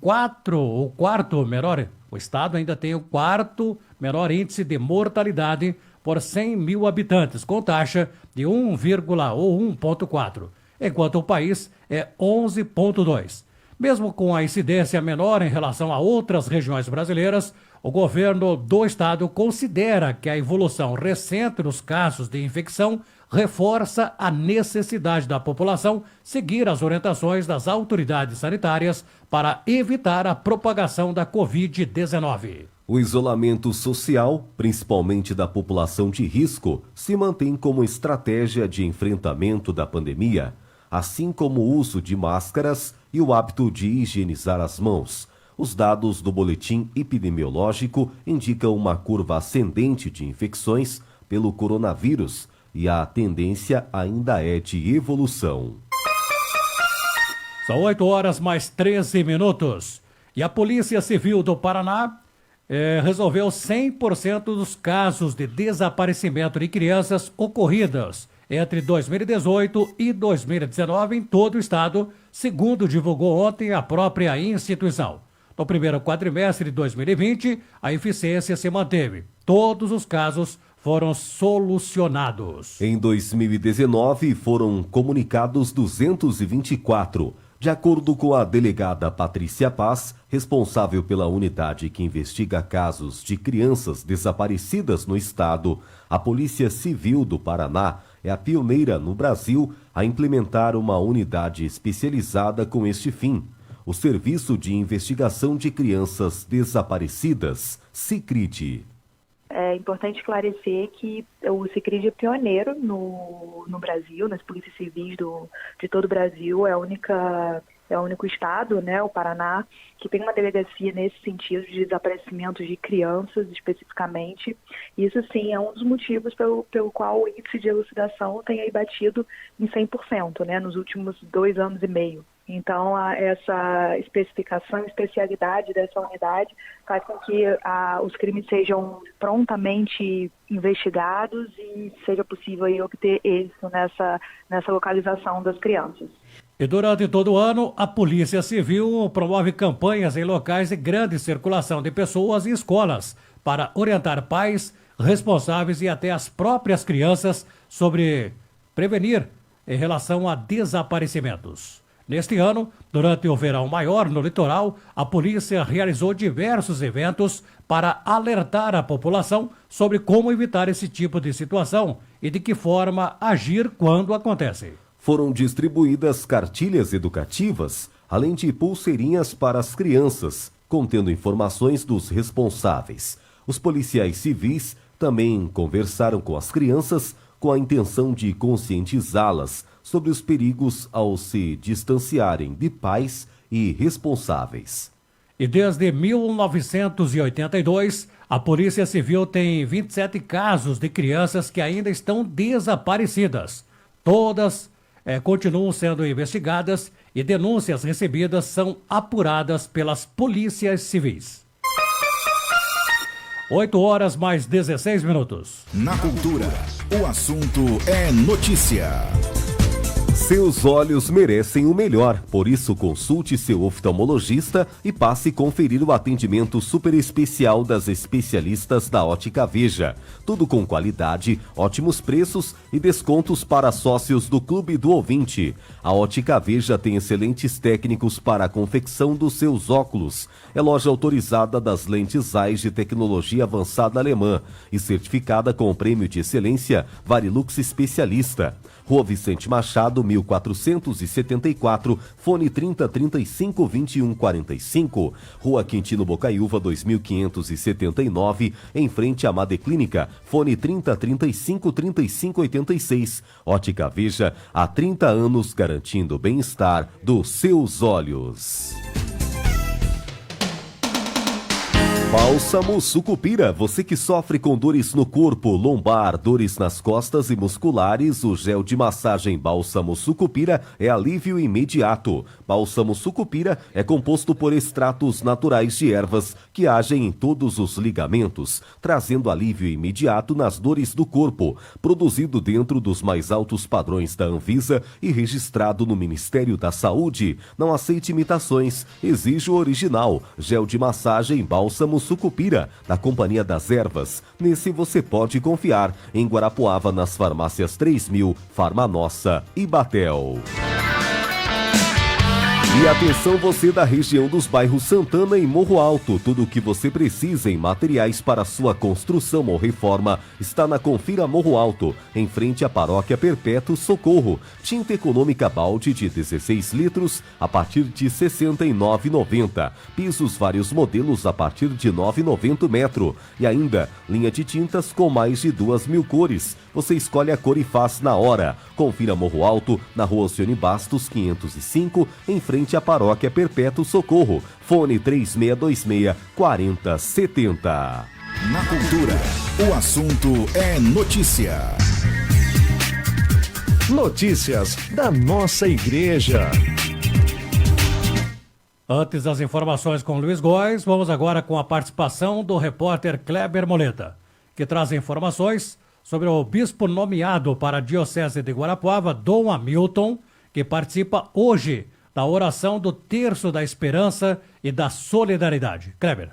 quarto menor índice de mortalidade por 100 mil habitantes, com taxa de 1,4, enquanto o país é 11,2. Mesmo com a incidência menor em relação a outras regiões brasileiras, o governo do estado considera que a evolução recente dos casos de infecção reforça a necessidade da população seguir as orientações das autoridades sanitárias para evitar a propagação da Covid-19. O isolamento social, principalmente da população de risco, se mantém como estratégia de enfrentamento da pandemia, assim como o uso de máscaras e o hábito de higienizar as mãos. Os dados do boletim epidemiológico indicam uma curva ascendente de infecções pelo coronavírus e a tendência ainda é de evolução. São 8 horas mais 13 minutos. E a Polícia Civil do Paraná resolveu 100% dos casos de desaparecimento de crianças ocorridos entre 2018 e 2019 em todo o estado, segundo divulgou ontem a própria instituição. No primeiro quadrimestre de 2020, a eficiência se manteve. Todos os casos foram solucionados. Em 2019, foram comunicados 224. De acordo com a delegada Patrícia Paz, responsável pela unidade que investiga casos de crianças desaparecidas no estado, a Polícia Civil do Paraná é a pioneira no Brasil a implementar uma unidade especializada com este fim. O Serviço de Investigação de Crianças Desaparecidas, SICRID. É importante esclarecer que o SICRID é pioneiro no Brasil, nas polícias civis de todo o Brasil. É o único estado, né, o Paraná, que tem uma delegacia nesse sentido de desaparecimentos de crianças, especificamente. Isso, sim, é um dos motivos pelo qual o índice de elucidação tem aí batido em 100%, né, nos últimos 2 anos e meio. Então, essa especialidade dessa unidade faz com que os crimes sejam prontamente investigados e seja possível aí obter êxito nessa localização das crianças. E durante todo o ano, a Polícia Civil promove campanhas em locais de grande circulação de pessoas e escolas para orientar pais, responsáveis e até as próprias crianças sobre prevenir em relação a desaparecimentos. Neste ano, durante o verão maior no litoral, a polícia realizou diversos eventos para alertar a população sobre como evitar esse tipo de situação e de que forma agir quando acontece. Foram distribuídas cartilhas educativas, além de pulseirinhas para as crianças, contendo informações dos responsáveis. Os policiais civis também conversaram com as crianças com a intenção de conscientizá-las sobre os perigos ao se distanciarem de pais e responsáveis. E desde 1982, a Polícia Civil tem 27 casos de crianças que ainda estão desaparecidas. Todas continuam sendo investigadas e denúncias recebidas são apuradas pelas polícias civis. 8h mais 16 minutos. Na cultura, o assunto é notícia. Seus olhos merecem o melhor, por isso consulte seu oftalmologista e passe a conferir o atendimento super especial das especialistas da Ótica Veja. Tudo com qualidade, ótimos preços e descontos para sócios do Clube do Ouvinte. A Ótica Veja tem excelentes técnicos para a confecção dos seus óculos. É loja autorizada das lentes Zeiss de tecnologia avançada alemã e certificada com o prêmio de excelência Varilux Especialista. Rua Vicente Machado, 1474, fone 3035-2145. Rua Quintino Bocaiúva, 2579, em frente à Made Clínica, fone 3035-3586. Ótica Veja, há 30 anos garantindo o bem-estar dos seus olhos. Bálsamo Sucupira, você que sofre com dores no corpo, lombar, dores nas costas e musculares, o gel de massagem Bálsamo Sucupira é alívio imediato. Bálsamo Sucupira é composto por extratos naturais de ervas que agem em todos os ligamentos, trazendo alívio imediato nas dores do corpo. Produzido dentro dos mais altos padrões da Anvisa e registrado no Ministério da Saúde. Não aceite imitações, exige o original. Gel de massagem Bálsamo Sucupira, da Companhia das Ervas. Nesse você pode confiar. Em Guarapuava, nas farmácias 3000, Farmanossa e Batel. E atenção você da região dos bairros Santana e Morro Alto. Tudo o que você precisa em materiais para sua construção ou reforma está na Confira Morro Alto, em frente à Paróquia Perpétuo Socorro. Tinta econômica balde de 16 litros a partir de R$ 69,90. Pisos vários modelos a partir de R$ 9,90 metro. E ainda, linha de tintas com mais de 2.000 cores. Você escolhe a cor e faz na hora. Confira Morro Alto, na Rua Alcione Bastos, 505, em frente à Paróquia Perpétuo Socorro. Fone 3626-4070. Na cultura, o assunto é notícia. Notícias da nossa igreja. Antes das informações com Luiz Góes, vamos agora com a participação do repórter Kleber Moleta, que traz informações sobre o bispo nomeado para a Diocese de Guarapuava, Dom Hamilton, que participa hoje da oração do Terço da Esperança e da Solidariedade. Kleber.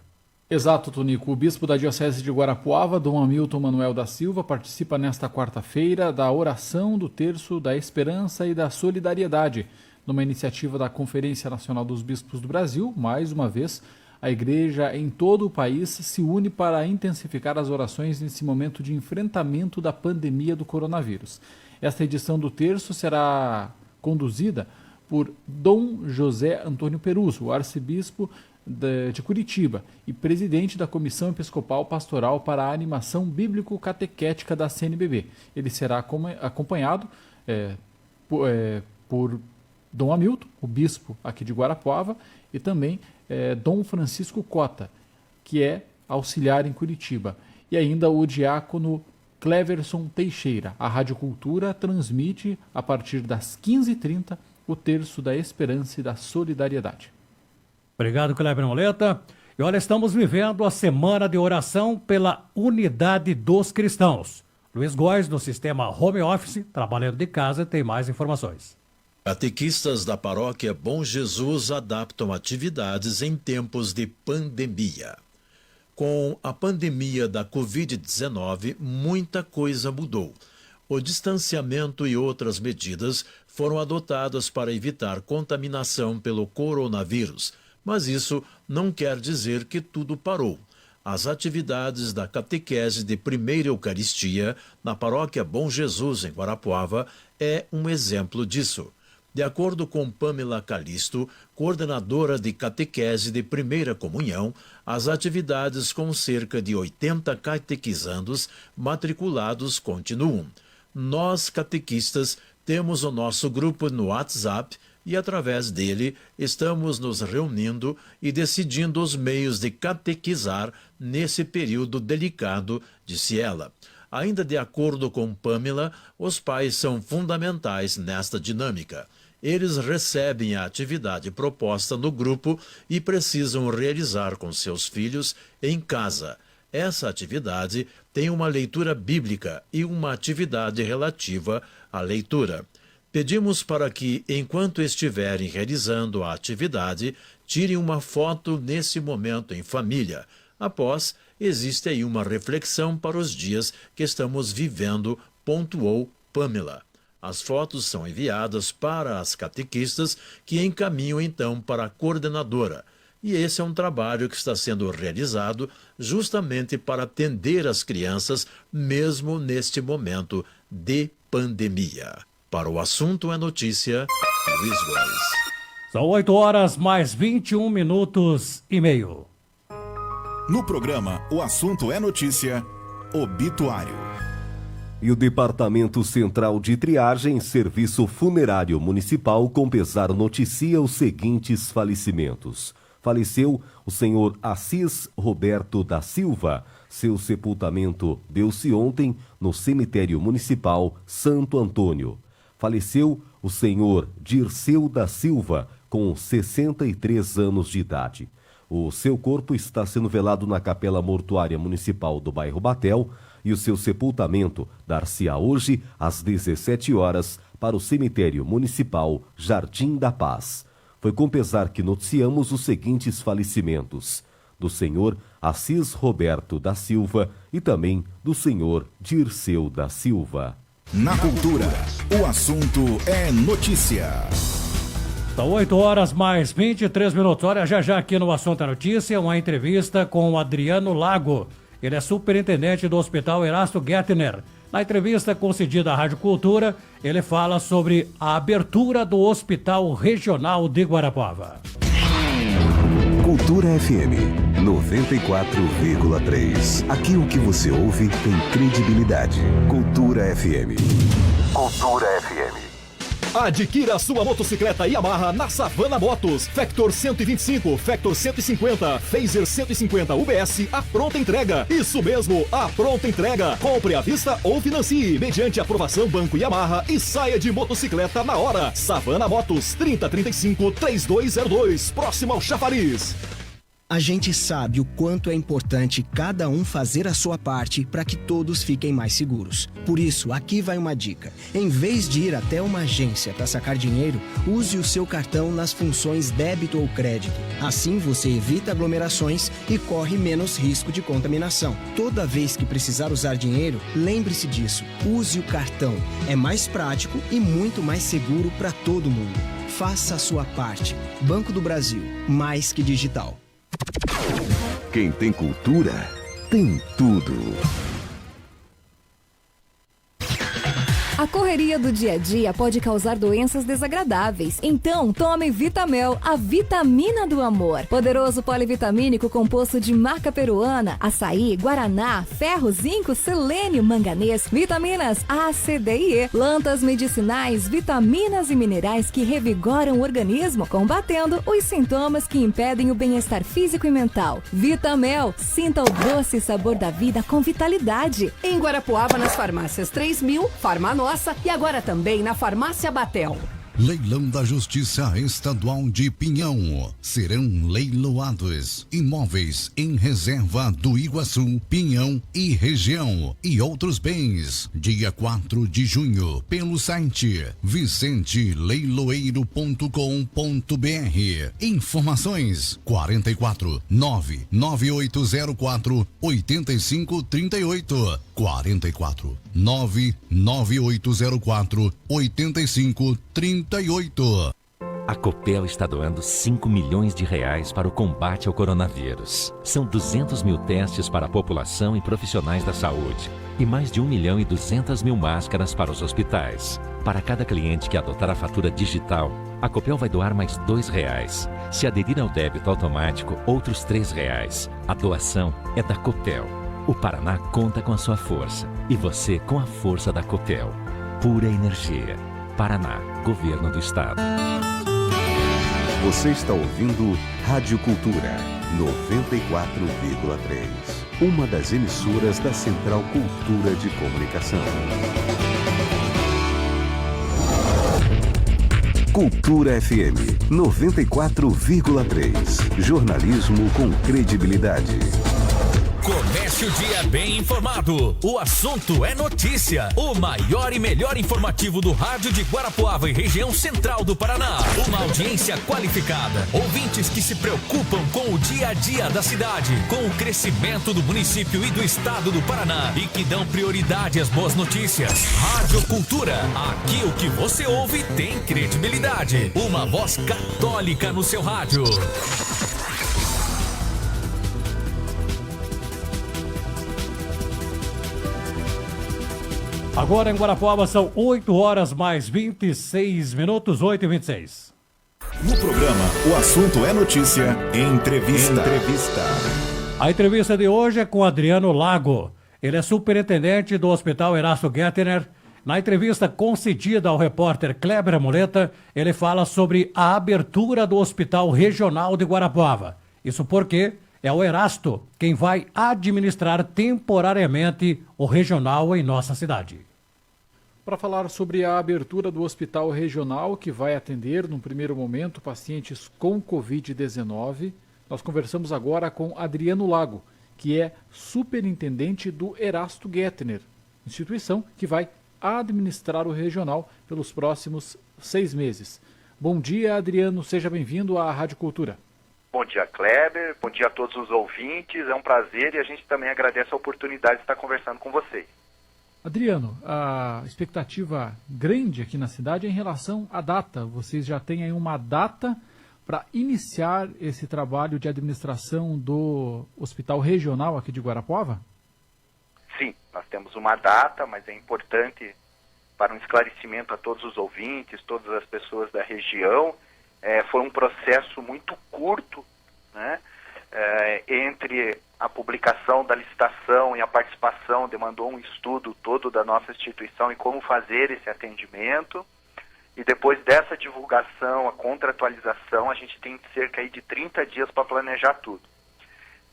Exato, Tonico. O bispo da Diocese de Guarapuava, Dom Hamilton Manuel da Silva, participa nesta quarta-feira da oração do Terço da Esperança e da Solidariedade, numa iniciativa da Conferência Nacional dos Bispos do Brasil. Mais uma vez, a igreja em todo o país se une para intensificar as orações nesse momento de enfrentamento da pandemia do coronavírus. Esta edição do Terço será conduzida por Dom José Antônio Peruso, o arcebispo de Curitiba e presidente da Comissão Episcopal Pastoral para a Animação Bíblico-Catequética da CNBB. Ele será acompanhado por Dom Hamilton, o bispo aqui de Guarapuava, e também Dom Francisco Cota, que é auxiliar em Curitiba, e ainda o diácono Cleverson Teixeira. A Rádio Cultura transmite, a partir das 15h30, o Terço da Esperança e da Solidariedade. Obrigado, Kleber Moleta. E olha, estamos vivendo a semana de oração pela unidade dos cristãos. Luiz Góes, do sistema Home Office, trabalhando de casa, tem mais informações. Catequistas da paróquia Bom Jesus adaptam atividades em tempos de pandemia. Com a pandemia da Covid-19, muita coisa mudou. O distanciamento e outras medidas foram adotadas para evitar contaminação pelo coronavírus, mas isso não quer dizer que tudo parou. As atividades da catequese de primeira Eucaristia na paróquia Bom Jesus, em Guarapuava, é um exemplo disso. De acordo com Pamela Calisto, coordenadora de catequese de primeira comunhão, as atividades com cerca de 80 catequizandos matriculados continuam. Nós, catequistas, temos o nosso grupo no WhatsApp e, através dele, estamos nos reunindo e decidindo os meios de catequizar nesse período delicado, disse ela. Ainda de acordo com Pamela, os pais são fundamentais nesta dinâmica. Eles recebem a atividade proposta no grupo e precisam realizar com seus filhos em casa. Essa atividade tem uma leitura bíblica e uma atividade relativa à leitura. Pedimos para que, enquanto estiverem realizando a atividade, tirem uma foto nesse momento em família. Após, existe aí uma reflexão para os dias que estamos vivendo, pontuou Pamela. As fotos são enviadas para as catequistas, que encaminham então para a coordenadora. E esse é um trabalho que está sendo realizado justamente para atender as crianças, mesmo neste momento de pandemia. Para o Assunto é Notícia, Luiz Góes. São 8h mais 21 minutos e meio. No programa O Assunto é Notícia, Obituário. E o Departamento Central de Triagem, Serviço Funerário Municipal, com pesar noticia os seguintes falecimentos. Faleceu o senhor Assis Roberto da Silva. Seu sepultamento deu-se ontem no Cemitério Municipal Santo Antônio. Faleceu o senhor Dirceu da Silva, com 63 anos de idade. O seu corpo está sendo velado na Capela Mortuária Municipal do bairro Batel e o seu sepultamento dar-se-á hoje às 17 horas para o Cemitério Municipal Jardim da Paz. Foi com pesar que noticiamos os seguintes falecimentos: do senhor Assis Roberto da Silva e também do senhor Dirceu da Silva. Na cultura, o assunto é notícia. São 8h mais 23 minutos. Olha, já aqui no Assunto é Notícia, uma entrevista com o Adriano Lago. Ele é superintendente do Hospital Erasto Gettner. Na entrevista concedida à Rádio Cultura, ele fala sobre a abertura do Hospital Regional de Guarapuava. Cultura FM 94,3. Aqui o que você ouve tem credibilidade. Cultura FM. Cultura FM. Adquira sua motocicleta Yamaha na Savana Motos. Factor 125, Factor 150, Phaser 150 UBS, a pronta entrega. Isso mesmo, a pronta entrega. Compre à vista ou financie, mediante aprovação Banco Yamaha e saia de motocicleta na hora. Savana Motos, 3035-3202, próximo ao Chafariz. A gente sabe o quanto é importante cada um fazer a sua parte para que todos fiquem mais seguros. Por isso, aqui vai uma dica. Em vez de ir até uma agência para sacar dinheiro, use o seu cartão nas funções débito ou crédito. Assim você evita aglomerações e corre menos risco de contaminação. Toda vez que precisar usar dinheiro, lembre-se disso. Use o cartão. É mais prático e muito mais seguro para todo mundo. Faça a sua parte. Banco do Brasil. Mais que digital. Quem tem cultura, tem tudo. A correria do dia a dia pode causar doenças desagradáveis. Então, tome Vitamel, a vitamina do amor. Poderoso polivitamínico composto de maca peruana, açaí, guaraná, ferro, zinco, selênio, manganês, vitaminas A, C, D e E, plantas medicinais, vitaminas e minerais que revigoram o organismo, combatendo os sintomas que impedem o bem-estar físico e mental. Vitamel, sinta o doce sabor da vida com vitalidade. Em Guarapuava, nas farmácias 3000, Farmanossa e agora também na Farmácia Batel. Leilão da Justiça Estadual de Pinhão. Serão leiloados imóveis em reserva do Iguaçu, Pinhão e região e outros bens. Dia 4 de junho, pelo site vicenteleiloeiro.com.br. Informações 44 99804 8538 44 99804 8538. A Copel está doando 5 milhões de reais para o combate ao coronavírus. São 200 mil testes para a população e profissionais da saúde. E mais de 1.200.000 máscaras para os hospitais. Para cada cliente que adotar a fatura digital, a Copel vai doar mais R$2. Se aderir ao débito automático, outros R$3. A doação é da Copel. O Paraná conta com a sua força. E você com a força da Copel. Pura energia. Paraná, Governo do Estado. Você está ouvindo Rádio Cultura 94,3. Uma das emissoras da Central Cultura de Comunicação. Cultura FM 94,3. Jornalismo com credibilidade. Comece o dia bem informado. O assunto é notícia. O maior e melhor informativo do rádio de Guarapuava e região central do Paraná. Uma audiência qualificada. Ouvintes que se preocupam com o dia a dia da cidade, com o crescimento do município e do estado do Paraná e que dão prioridade às boas notícias. Rádio Cultura. Aqui o que você ouve tem credibilidade. Uma voz católica no seu rádio. Agora em Guarapuava são 8 horas mais 26 minutos, 8h26. No programa O Assunto é Notícia, entrevista. A entrevista de hoje é com Adriano Lago. Ele é superintendente do Hospital Erasto Gettner. Na entrevista concedida ao repórter Kleber Muleta, ele fala sobre a abertura do Hospital Regional de Guarapuava. Isso porque é o Erasto quem vai administrar temporariamente o regional em nossa cidade. Para falar sobre a abertura do hospital regional, que vai atender, num primeiro momento, pacientes com Covid-19, nós conversamos agora com Adriano Lago, que é superintendente do Erasto Gettner, instituição que vai administrar o regional pelos próximos 6 meses. Bom dia, Adriano, seja bem-vindo à Rádio Cultura. Bom dia, Kleber, bom dia a todos os ouvintes, é um prazer e a gente também agradece a oportunidade de estar conversando com vocês. Adriano, a expectativa grande aqui na cidade é em relação à data. Vocês já têm aí uma data para iniciar esse trabalho de administração do Hospital Regional aqui de Guarapuava? Sim, nós temos uma data, mas é importante para um esclarecimento a todos os ouvintes, todas as pessoas da região. Foi um processo muito curto, né? Entre a publicação da licitação e a participação, demandou um estudo todo da nossa instituição em como fazer esse atendimento. E depois dessa divulgação, a contratualização, a gente tem cerca aí de 30 dias para planejar tudo.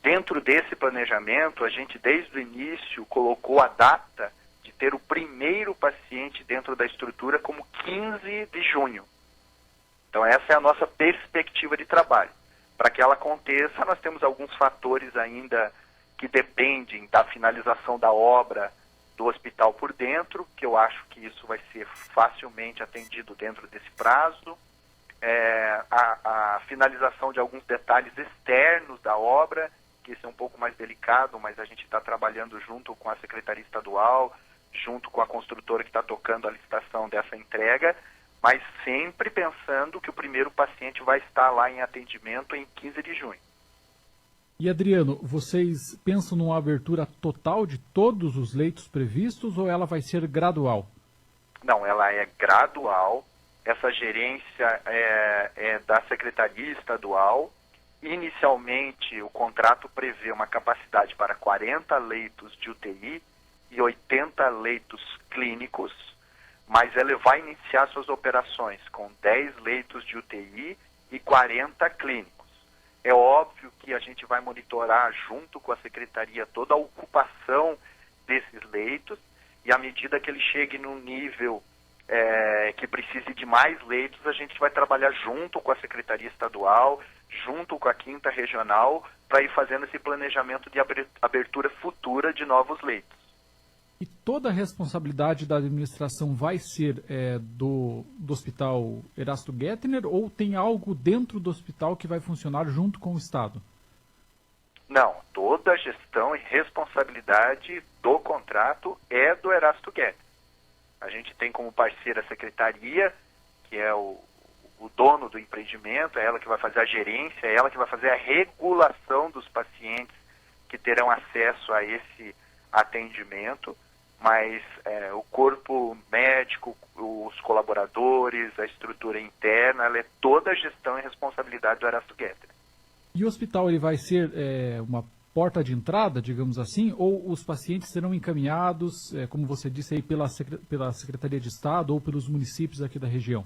Dentro desse planejamento, a gente desde o início colocou a data de ter o primeiro paciente dentro da estrutura como 15 de junho. Então essa é a nossa perspectiva de trabalho. Para que ela aconteça, nós temos alguns fatores ainda que dependem da finalização da obra do hospital por dentro, que eu acho que isso vai ser facilmente atendido dentro desse prazo. A finalização de alguns detalhes externos da obra, que isso é um pouco mais delicado, mas a gente está trabalhando junto com a Secretaria Estadual, junto com a construtora que está tocando a licitação dessa entrega, mas sempre pensando que o primeiro paciente vai estar lá em atendimento em 15 de junho. E Adriano, vocês pensam numa abertura total de todos os leitos previstos ou ela vai ser gradual? Não, ela é gradual. Essa gerência é da Secretaria Estadual. Inicialmente, o contrato prevê uma capacidade para 40 leitos de UTI e 80 leitos clínicos, mas ela vai iniciar suas operações com 10 leitos de UTI e 40 clínicos. É óbvio que a gente vai monitorar junto com a Secretaria toda a ocupação desses leitos e à medida que ele chegue num nível que precise de mais leitos, a gente vai trabalhar junto com a Secretaria Estadual, junto com a 5ª Regional, para ir fazendo esse planejamento de abertura futura de novos leitos. E toda a responsabilidade da administração vai ser do Hospital Erasto Gettner ou tem algo dentro do hospital que vai funcionar junto com o Estado? Não, toda a gestão e responsabilidade do contrato é do Erasto Gettner. A gente tem como parceira a Secretaria, que é o dono do empreendimento, é ela que vai fazer a gerência, é ela que vai fazer a regulação dos pacientes que terão acesso a esse atendimento. Mas o corpo médico, os colaboradores, a estrutura interna, ela é toda a gestão e responsabilidade do Erasto Gettner. E o hospital ele vai ser uma porta de entrada, digamos assim, ou os pacientes serão encaminhados, como você disse aí, pela Secretaria de Estado ou pelos municípios aqui da região?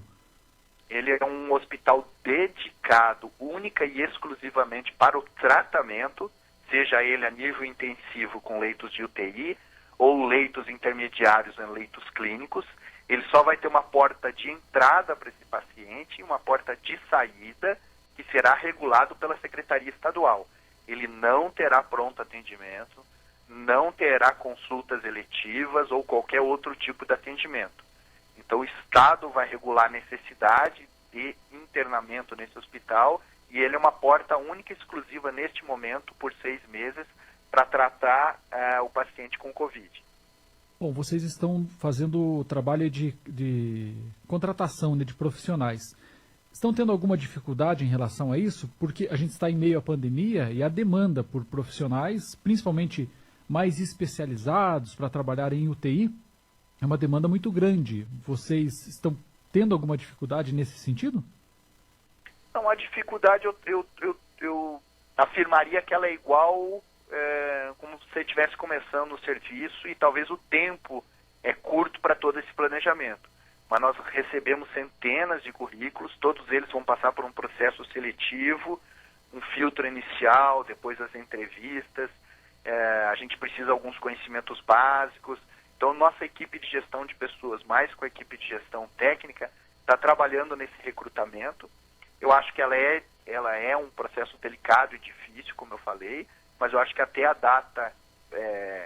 Ele é um hospital dedicado única e exclusivamente para o tratamento, seja ele a nível intensivo com leitos de UTI ou leitos intermediários em leitos clínicos. Ele só vai ter uma porta de entrada para esse paciente e uma porta de saída que será regulado pela Secretaria Estadual. Ele não terá pronto atendimento, não terá consultas eletivas ou qualquer outro tipo de atendimento. Então o Estado vai regular a necessidade de internamento nesse hospital e ele é uma porta única e exclusiva neste momento por 6 meses para tratar o paciente com Covid. Bom, vocês estão fazendo o trabalho de contratação, né, de profissionais. Estão tendo alguma dificuldade em relação a isso? Porque a gente está em meio à pandemia e a demanda por profissionais, principalmente mais especializados para trabalhar em UTI, é uma demanda muito grande. Vocês estão tendo alguma dificuldade nesse sentido? Não, a dificuldade eu afirmaria que ela é igual como se você estivesse começando o serviço e talvez o tempo é curto para todo esse planejamento. Mas nós recebemos centenas de currículos, todos eles vão passar por um processo seletivo, um filtro inicial, depois as entrevistas, a gente precisa de alguns conhecimentos básicos. Então, nossa equipe de gestão de pessoas, mais com a equipe de gestão técnica, está trabalhando nesse recrutamento. Eu acho que ela é um processo delicado e difícil, como eu falei, mas eu acho que até a data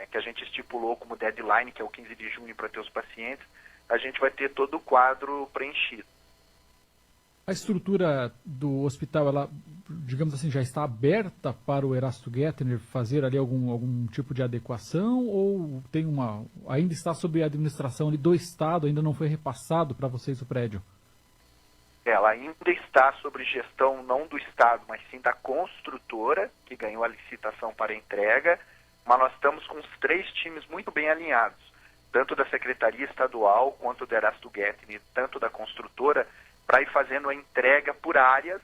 que a gente estipulou como deadline, que é o 15 de junho para ter os pacientes, a gente vai ter todo o quadro preenchido. A estrutura do hospital, ela, digamos assim, já está aberta para o Erasto Gettner fazer ali algum tipo de adequação ou ainda está sob a administração ali do Estado, ainda não foi repassado para vocês o prédio? Ela ainda está sob gestão não do Estado, mas sim da construtora, que ganhou a licitação para entrega, mas nós estamos com os 3 times muito bem alinhados, tanto da Secretaria Estadual quanto do Erasto Gettner, tanto da construtora, para ir fazendo a entrega por áreas,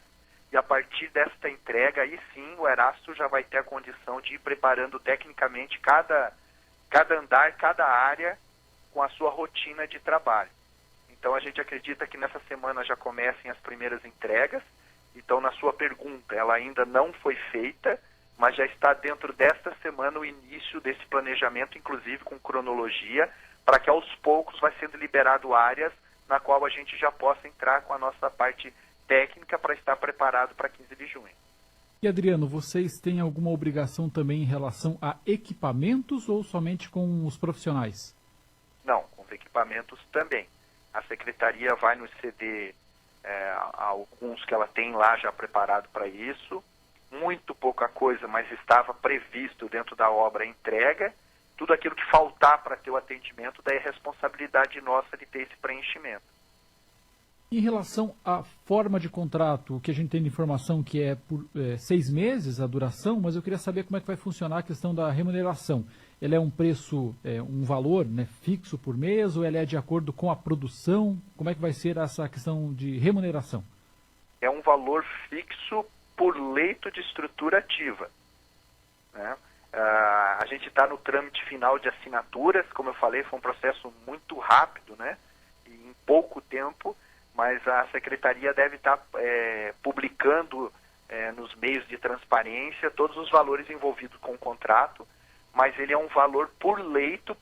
e a partir desta entrega, aí sim, o Erasto já vai ter a condição de ir preparando tecnicamente cada andar, cada área, com a sua rotina de trabalho. Então a gente acredita que nessa semana já comecem as primeiras entregas. Então, na sua pergunta, ela ainda não foi feita, mas já está dentro desta semana o início desse planejamento, inclusive com cronologia, para que aos poucos vai sendo liberado áreas na qual a gente já possa entrar com a nossa parte técnica para estar preparado para 15 de junho. E Adriano, vocês têm alguma obrigação também em relação a equipamentos ou somente com os profissionais? Não, com os equipamentos também. A Secretaria vai nos ceder alguns que ela tem lá já preparado para isso. Muito pouca coisa, mas estava previsto dentro da obra a entrega. Tudo aquilo que faltar para ter o atendimento, daí é responsabilidade nossa de ter esse preenchimento. Em relação à forma de contrato, o que a gente tem de informação que é por 6 meses a duração, mas eu queria saber como é que vai funcionar a questão da remuneração. Ele é um preço, um valor, né, fixo por mês, ou ele é de acordo com a produção? Como é que vai ser essa questão de remuneração? É um valor fixo por leito de estrutura ativa, né? A gente está no trâmite final de assinaturas, como eu falei, foi um processo muito rápido, né? E em pouco tempo, mas a Secretaria deve estar publicando nos meios de transparência todos os valores envolvidos com o contrato, mas ele é um valor por leito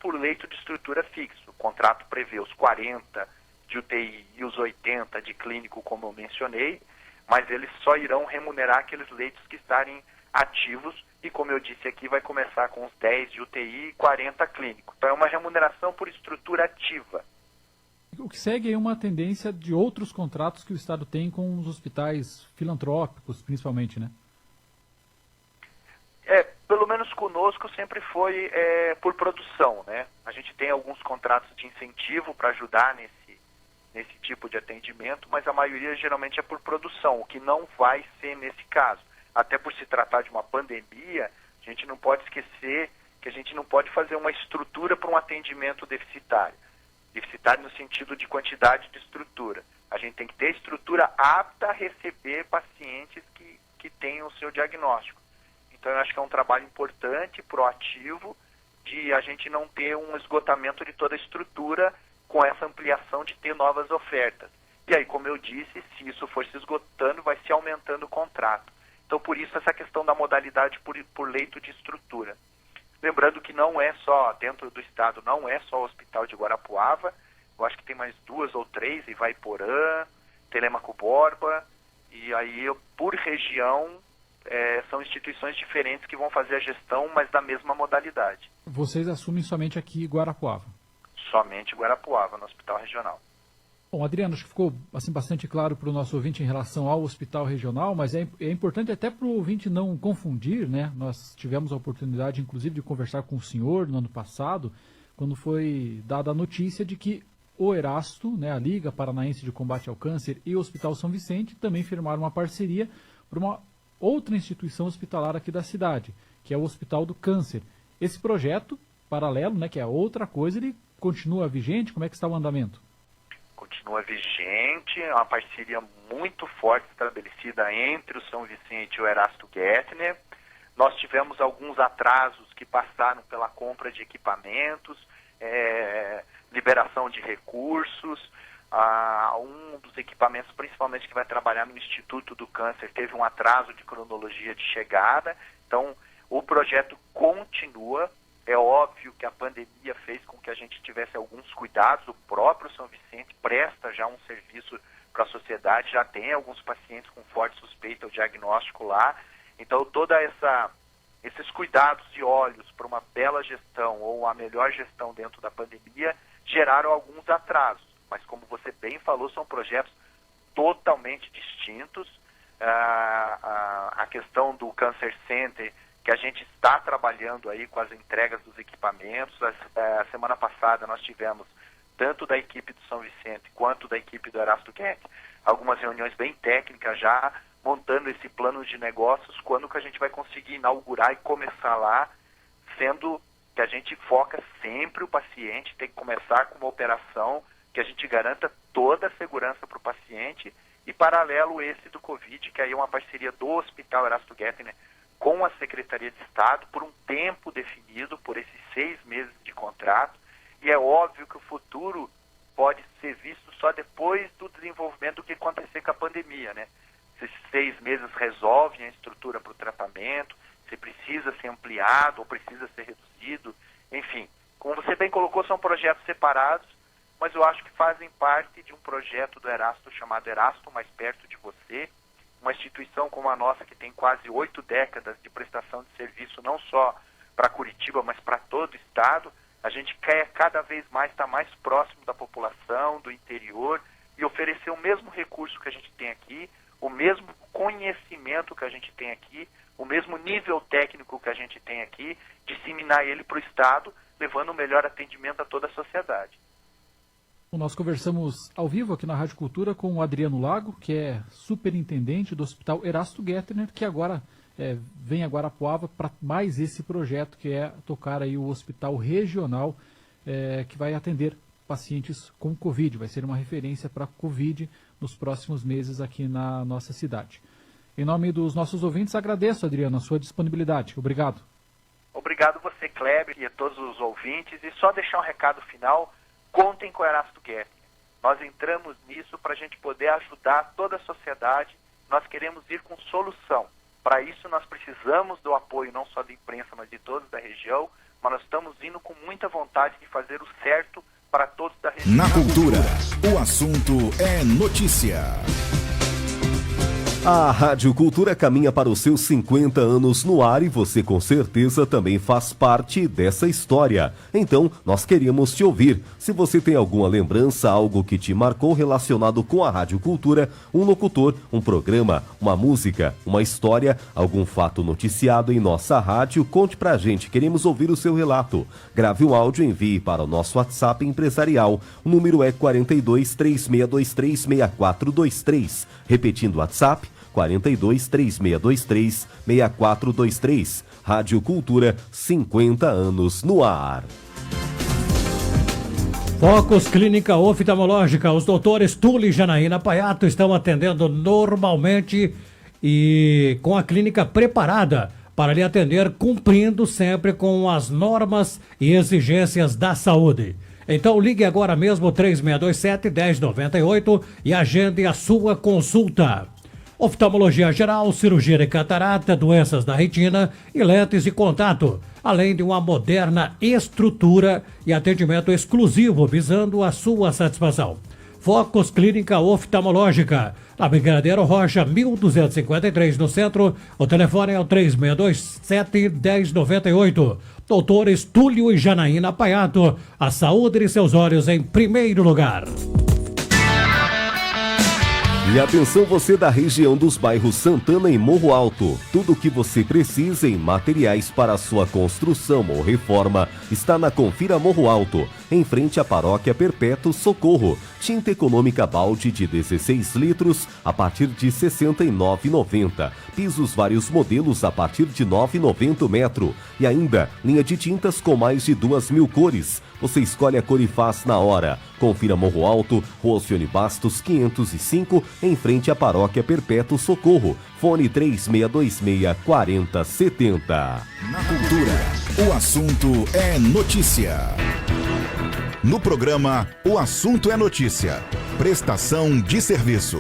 de estrutura fixo. O contrato prevê os 40 de UTI e os 80 de clínico, como eu mencionei, mas eles só irão remunerar aqueles leitos que estarem ativos e, como eu disse aqui, vai começar com os 10 de UTI e 40 clínico. Então é uma remuneração por estrutura ativa. O que segue é uma tendência de outros contratos que o Estado tem com os hospitais filantrópicos, principalmente, né? Pelo menos conosco sempre foi por produção, né? A gente tem alguns contratos de incentivo para ajudar nesse tipo de atendimento, mas a maioria geralmente é por produção, o que não vai ser nesse caso. Até por se tratar de uma pandemia, a gente não pode esquecer que a gente não pode fazer uma estrutura para um atendimento deficitário. Deficitário no sentido de quantidade de estrutura. A gente tem que ter estrutura apta a receber pacientes que tenham o seu diagnóstico. Então, eu acho que é um trabalho importante, proativo, de a gente não ter um esgotamento de toda a estrutura com essa ampliação de ter novas ofertas. E aí, como eu disse, se isso for se esgotando, vai se aumentando o contrato. Então, por isso, essa questão da modalidade por leito de estrutura. Lembrando que não é só, dentro do estado, não é só o Hospital de Guarapuava, eu acho que tem mais 2 ou 3, Ivaiporã, Telêmaco Borba, e aí, por região, são instituições diferentes que vão fazer a gestão, mas da mesma modalidade. Vocês assumem somente aqui Guarapuava? Somente Guarapuava, no Hospital Regional. Bom, Adriano, acho que ficou assim, bastante claro para o nosso ouvinte em relação ao Hospital Regional, mas é importante até para o ouvinte não confundir, né? Nós tivemos a oportunidade, inclusive, de conversar com o senhor no ano passado, quando foi dada a notícia de que o Erasto, né, a Liga Paranaense de Combate ao Câncer e o Hospital São Vicente também firmaram uma parceria para uma outra instituição hospitalar aqui da cidade, que é o Hospital do Câncer. Esse projeto paralelo, né, que é outra coisa, ele continua vigente? Como é que está o andamento? Continua vigente, é uma parceria muito forte estabelecida entre o São Vicente e o Erasto Gettner. Nós tivemos alguns atrasos que passaram pela compra de equipamentos, liberação de recursos. Um dos equipamentos, principalmente que vai trabalhar no Instituto do Câncer, teve um atraso de cronologia de chegada. Então, o projeto continua. É óbvio que a pandemia fez com que a gente tivesse alguns cuidados. O próprio São Vicente presta já um serviço para a sociedade, já tem alguns pacientes com forte suspeita ao diagnóstico lá. Então, esses cuidados e olhos para uma bela gestão ou a melhor gestão dentro da pandemia geraram alguns atrasos. Mas, como você bem falou, são projetos totalmente distintos. A questão do Cancer Center, que a gente está trabalhando aí com as entregas dos equipamentos. A semana passada nós tivemos, tanto da equipe do São Vicente quanto da equipe do Erasto Gettner, algumas reuniões bem técnicas já, montando esse plano de negócios, quando que a gente vai conseguir inaugurar e começar lá, sendo que a gente foca sempre o paciente, tem que começar com uma operação que a gente garanta toda a segurança para o paciente, e paralelo esse do Covid, que aí é uma parceria do Hospital Erasto Gettner com a Secretaria de Estado, por um tempo definido, por esses 6 meses de contrato, e é óbvio que o futuro pode ser visto só depois do desenvolvimento do que acontecer com a pandemia, né? Se esses 6 meses resolvem a estrutura para o tratamento, se precisa ser ampliado ou precisa ser reduzido, enfim. Como você bem colocou, são projetos separados, mas eu acho que fazem parte de um projeto do Erasto chamado Erasto Mais Perto de Você, uma instituição como a nossa, que tem quase 8 décadas de prestação de serviço, não só para Curitiba, mas para todo o estado. A gente quer cada vez mais estar mais próximo da população, do interior, e oferecer o mesmo recurso que a gente tem aqui, o mesmo conhecimento que a gente tem aqui, o mesmo nível técnico que a gente tem aqui, disseminar ele para o estado, levando o melhor atendimento a toda a sociedade. Nós conversamos ao vivo aqui na Rádio Cultura com o Adriano Lago, que é superintendente do Hospital Erasto Gettner, que agora vem a Guarapuava para mais esse projeto, que é tocar aí o Hospital Regional, que vai atender pacientes com Covid. Vai ser uma referência para Covid nos próximos meses aqui na nossa cidade. Em nome dos nossos ouvintes, agradeço, Adriano, a sua disponibilidade. Obrigado. Obrigado você, Kleber, e a todos os ouvintes. E só deixar um recado final: contem com o Erasto Gettner. Nós entramos nisso para a gente poder ajudar toda a sociedade. Nós queremos ir com solução. Para isso nós precisamos do apoio não só da imprensa, mas de todos da região. Mas nós estamos indo com muita vontade de fazer o certo para todos da região. Na cultura, o assunto é notícia. A Rádio Cultura caminha para os seus 50 anos no ar e você com certeza também faz parte dessa história. Então, nós queríamos te ouvir. Se você tem alguma lembrança, algo que te marcou relacionado com a Rádio Cultura, um locutor, um programa, uma música, uma história, algum fato noticiado em nossa rádio, conte pra gente. Queremos ouvir o seu relato. Grave um áudio e envie para o nosso WhatsApp empresarial. O número é 4236236423. Repetindo o WhatsApp, 4236236423. Rádio Cultura, 50 anos no ar. Focus Clínica Oftalmológica. Os doutores Tule e Janaína Paiato estão atendendo normalmente e com a clínica preparada para lhe atender, cumprindo sempre com as normas e exigências da saúde. Então ligue agora mesmo 3627-1098 e agende a sua consulta. Oftalmologia geral, cirurgia de catarata, doenças da retina e lentes de contato, além de uma moderna estrutura e atendimento exclusivo visando a sua satisfação. Focus Clínica Oftalmológica, na Brigadeiro Rocha, 1253 no centro. O telefone é o 3627-1098. Doutores Túlio e Janaína Paiato, a saúde de seus olhos em primeiro lugar. E atenção você da região dos bairros Santana e Morro Alto. Tudo o que você precisa em materiais para sua construção ou reforma está na Confira Morro Alto, em frente à Paróquia Perpétuo Socorro. Tinta econômica balde de 16 litros a partir de R$ 69,90. Pisos vários modelos a partir de R$ 9,90 o metro. E ainda, linha de tintas com mais de 2.000 cores. Você escolhe a cor e faz na hora. Confira Morro Alto, Rua Alcione Bastos, 505, em frente à Paróquia Perpétuo Socorro. Fone 3626-4070. Na Cultura, o assunto é notícia. No programa, o assunto é notícia. Prestação de serviço.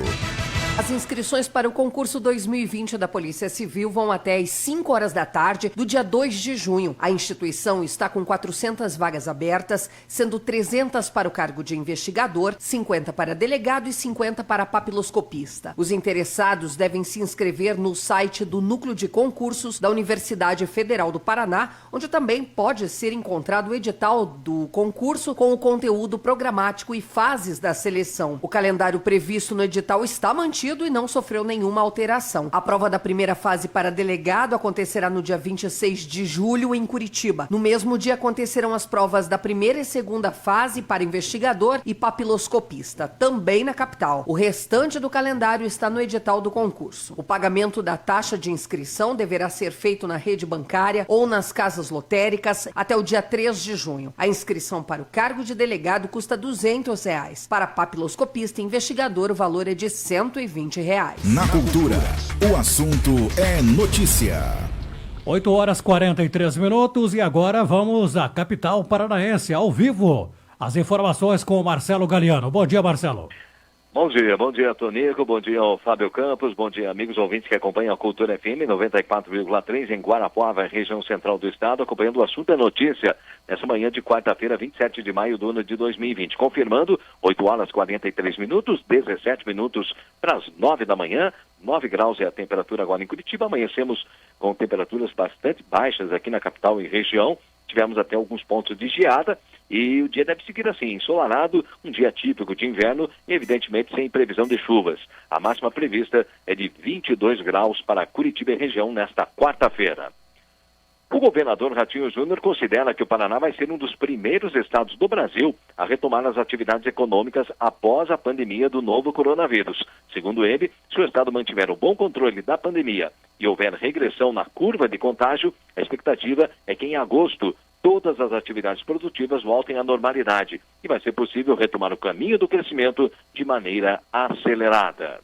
As inscrições para o concurso 2020 da Polícia Civil vão até às 5 horas da tarde do dia 2 de junho. A instituição está com 400 vagas abertas, sendo 300 para o cargo de investigador, 50 para delegado e 50 para papiloscopista. Os interessados devem se inscrever no site do Núcleo de Concursos da Universidade Federal do Paraná, onde também pode ser encontrado o edital do concurso com o conteúdo programático e fases da seleção. O calendário previsto no edital está mantido e não sofreu nenhuma alteração. A prova da primeira fase para delegado acontecerá no dia 26 de julho em Curitiba. No mesmo dia acontecerão as provas da primeira e segunda fase para investigador e papiloscopista, também na capital. O restante do calendário está no edital do concurso. O pagamento da taxa de inscrição deverá ser feito na rede bancária ou nas casas lotéricas até o dia 3 de junho. A inscrição para o cargo de delegado custa R$ 200. Para papiloscopista e investigador, o valor é de R$ 120. Na Cultura, o assunto é notícia. 8 horas 43 minutos e agora vamos à capital paranaense, ao vivo. As informações com o Marcelo Galiano. Bom dia, Marcelo. Bom dia, Tonico, bom dia ao Fábio Campos, bom dia, amigos ouvintes que acompanham a Cultura FM 94,3 em Guarapuava, região central do estado, acompanhando o assunto é notícia, nessa manhã de quarta-feira, 27 de maio do ano de 2020. Confirmando, 8 horas 43 minutos, 17 minutos para as 9 da manhã, 9 graus é a temperatura agora em Curitiba. Amanhecemos com temperaturas bastante baixas aqui na capital e região. Tivemos até alguns pontos de geada e o dia deve seguir assim, ensolarado, um dia típico de inverno e evidentemente sem previsão de chuvas. A máxima prevista é de 22 graus para Curitiba e região nesta quarta-feira. O governador Ratinho Júnior considera que o Paraná vai ser um dos primeiros estados do Brasil a retomar as atividades econômicas após a pandemia do novo coronavírus. Segundo ele, se o estado mantiver o bom controle da pandemia e houver regressão na curva de contágio, a expectativa é que em agosto todas as atividades produtivas voltem à normalidade e vai ser possível retomar o caminho do crescimento de maneira acelerada.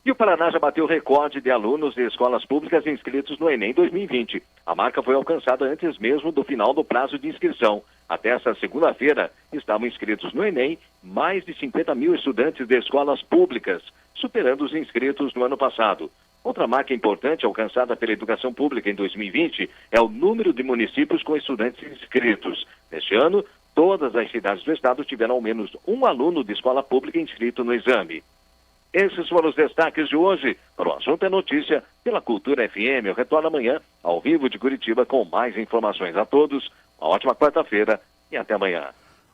E o Paraná já bateu o recorde de alunos de escolas públicas inscritos no Enem 2020. A marca foi alcançada antes mesmo do final do prazo de inscrição. Até esta segunda-feira, estavam inscritos no Enem mais de 50 mil estudantes de escolas públicas, superando os inscritos no ano passado. Outra marca importante alcançada pela educação pública em 2020 é o número de municípios com estudantes inscritos. Neste ano, todas as cidades do estado tiveram ao menos um aluno de escola pública inscrito no exame. Esses foram os destaques de hoje. Para o Assunto é Notícia, pela Cultura FM. Eu retorno amanhã, ao vivo de Curitiba, com mais informações a todos. Uma ótima quarta-feira e até amanhã.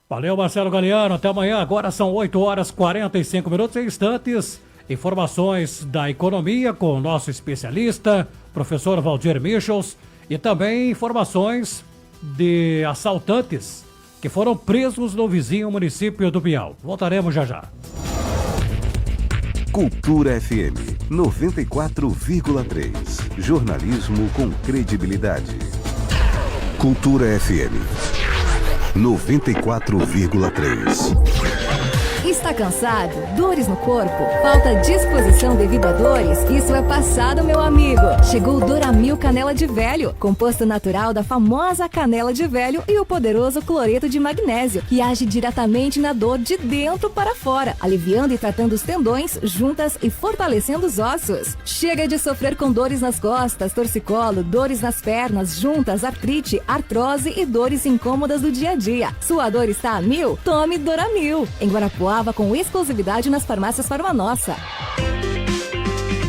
Valeu, Marcelo Galiano. Até amanhã. Agora são 8 horas 45 minutos em instantes. Informações da economia com o nosso especialista, professor Valdir Michels. E também informações de assaltantes que foram presos no vizinho município do Pinhal. Voltaremos já já. Cultura FM 94,3. Jornalismo com credibilidade. Cultura FM 94,3. Está cansado? Dores no corpo? Falta disposição devido a dores? Isso é passado, meu amigo. Chegou o Doramil Canela de Velho, composto natural da famosa canela de velho e o poderoso cloreto de magnésio, que age diretamente na dor de dentro para fora, aliviando e tratando os tendões, juntas e fortalecendo os ossos. Chega de sofrer com dores nas costas, torcicolo, dores nas pernas, juntas, artrite, artrose e dores incômodas do dia a dia. Sua dor está a 1000? Tome Doramil. Em Guarapuava, com exclusividade nas farmácias Farmanossa.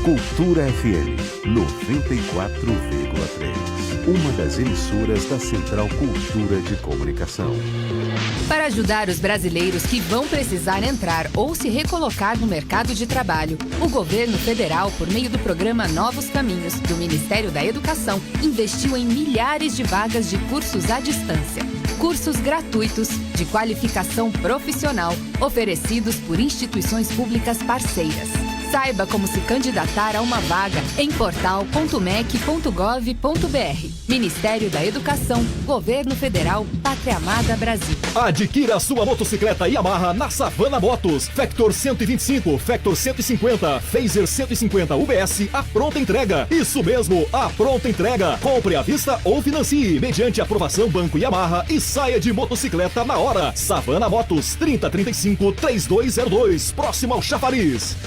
Cultura FM 94,3. Uma das emissoras da Central Cultura de Comunicação. Para ajudar os brasileiros que vão precisar entrar ou se recolocar no mercado de trabalho, o governo federal, por meio do programa Novos Caminhos, do Ministério da Educação, investiu em milhares de vagas de cursos à distância. Cursos gratuitos de qualificação profissional oferecidos por instituições públicas parceiras. Saiba como se candidatar a uma vaga em portal.mec.gov.br. Ministério da Educação, Governo Federal, Pátria Amada Brasil. Adquira a sua motocicleta Yamaha na Savana Motos. Factor 125, Factor 150, Phaser 150 UBS, a pronta entrega. Isso mesmo, a pronta entrega. Compre à vista ou financie, mediante aprovação Banco Yamaha e saia de motocicleta na hora. Savana Motos, 3035-3202, próximo ao Chafariz.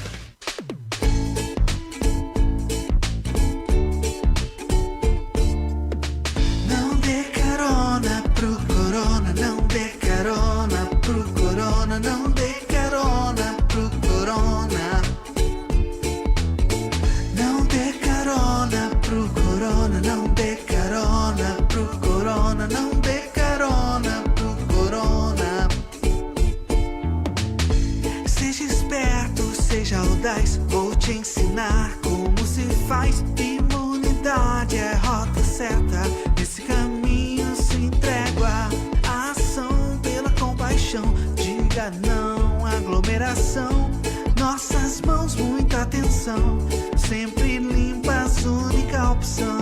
Vou te ensinar como se faz. Imunidade é rota certa. Nesse caminho se entrega a ação pela compaixão. Diga não à aglomeração. Nossas mãos, muita atenção. Sempre limpas, única opção.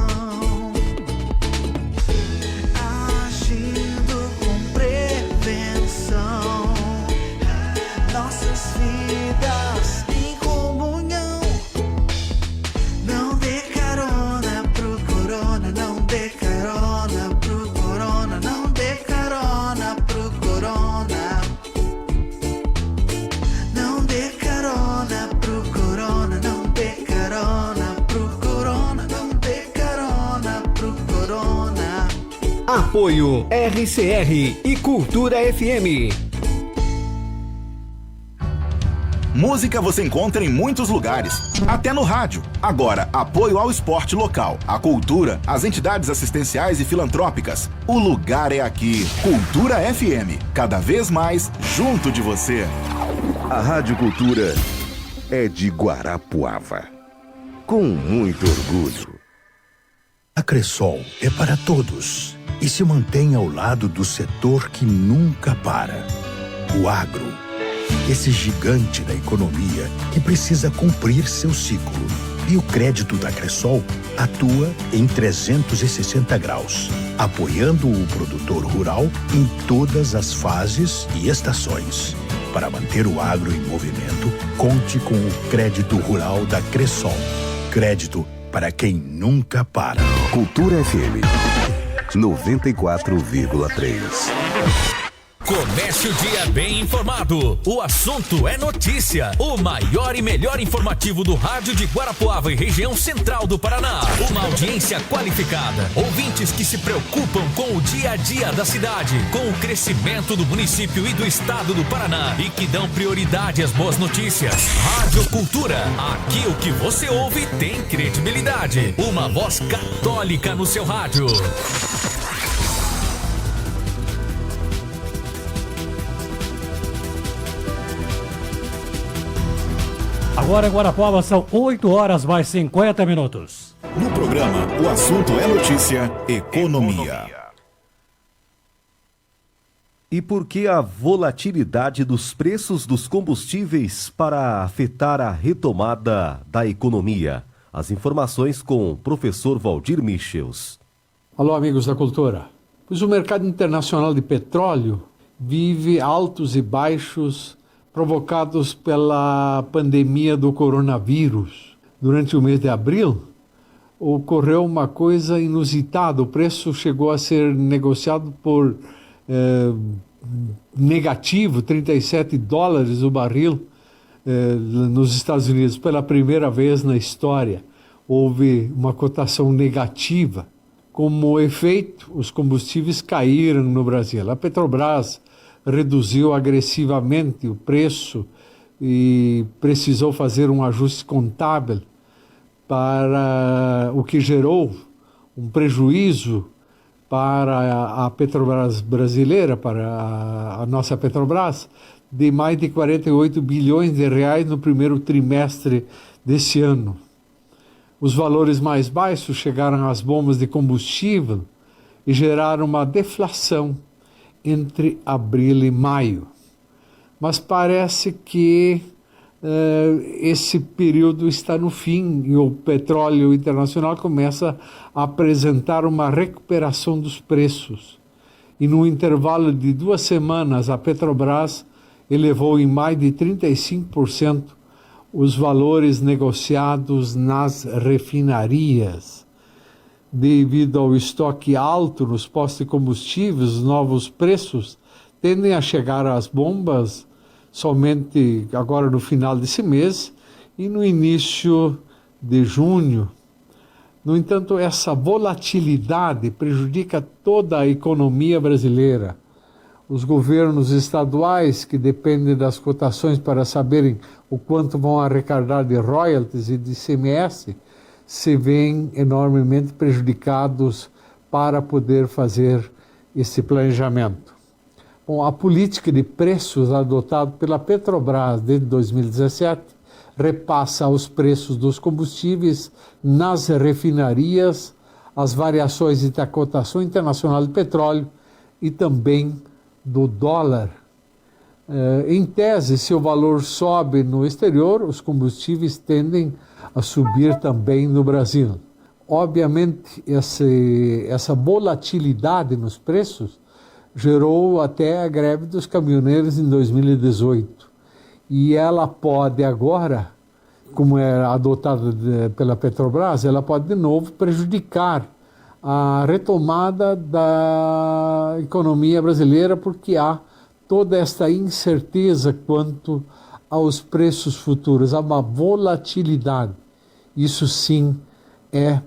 Agindo com prevenção. Nossas vidas em comunhão. Não dê carona pro corona, não dê carona pro corona, não dê carona pro corona. Não dê carona pro corona, não dê carona pro corona, não dê carona pro corona. Apoio RCR e Cultura FM. Música você encontra em muitos lugares, até no rádio. Agora, apoio ao esporte local, à cultura, às entidades assistenciais e filantrópicas. O lugar é aqui. Cultura FM, cada vez mais junto de você. A Rádio Cultura é de Guarapuava, com muito orgulho. A Cressol é para todos e se mantém ao lado do setor que nunca para. O agro. Esse gigante da economia que precisa cumprir seu ciclo. E o crédito da Cressol atua em 360 graus, apoiando o produtor rural em todas as fases e estações. Para manter o agro em movimento, conte com o crédito rural da Cressol. Crédito para quem nunca para. Cultura FM 94,3. Comece o dia bem informado. O assunto é notícia. O maior e melhor informativo do rádio de Guarapuava e região central do Paraná. Uma audiência qualificada. Ouvintes que se preocupam com o dia a dia da cidade, com o crescimento do município e do estado do Paraná e que dão prioridade às boas notícias. Rádio Cultura. Aqui o que você ouve tem credibilidade. Uma voz católica no seu rádio. Agora em Guarapuava são 8 horas mais 50 minutos. No programa, o assunto é notícia, economia. E por que a volatilidade dos preços dos combustíveis para afetar a retomada da economia? As informações com o professor Valdir Michels. Alô, amigos da cultura. Pois o mercado internacional de petróleo vive altos e baixos provocados pela pandemia do coronavírus. Durante o mês de abril, ocorreu uma coisa inusitada. O preço chegou a ser negociado por negativo, $37 o barril nos Estados Unidos. Pela primeira vez na história, houve uma cotação negativa. Como efeito, os combustíveis caíram no Brasil. A Petrobras reduziu agressivamente o preço e precisou fazer um ajuste contábil, para o que gerou um prejuízo para a Petrobras brasileira, para a nossa Petrobras, de mais de 48 bilhões de reais no primeiro trimestre desse ano. Os valores mais baixos chegaram às bombas de combustível e geraram uma deflação entre abril e maio. Mas parece que esse período está no fim e o petróleo internacional começa a apresentar uma recuperação dos preços. E no intervalo de 2 semanas, a Petrobras elevou em mais de 35% os valores negociados nas refinarias. Devido ao estoque alto nos postos de combustíveis, os novos preços tendem a chegar às bombas somente agora no final desse mês e no início de junho. No entanto, essa volatilidade prejudica toda a economia brasileira. Os governos estaduais, que dependem das cotações para saberem o quanto vão arrecadar de royalties e de ICMS, se veem enormemente prejudicados para poder fazer esse planejamento. Bom, a política de preços adotada pela Petrobras desde 2017 repassa os preços dos combustíveis nas refinarias, as variações da cotação internacional de petróleo e também do dólar. Em tese, se o valor sobe no exterior, os combustíveis tendem a subir também no Brasil. Obviamente, essa volatilidade nos preços gerou até a greve dos caminhoneiros em 2018. E ela pode agora, como é adotada pela Petrobras, ela pode de novo prejudicar a retomada da economia brasileira, porque há toda esta incerteza quanto aos preços futuros, há uma volatilidade. Isso sim é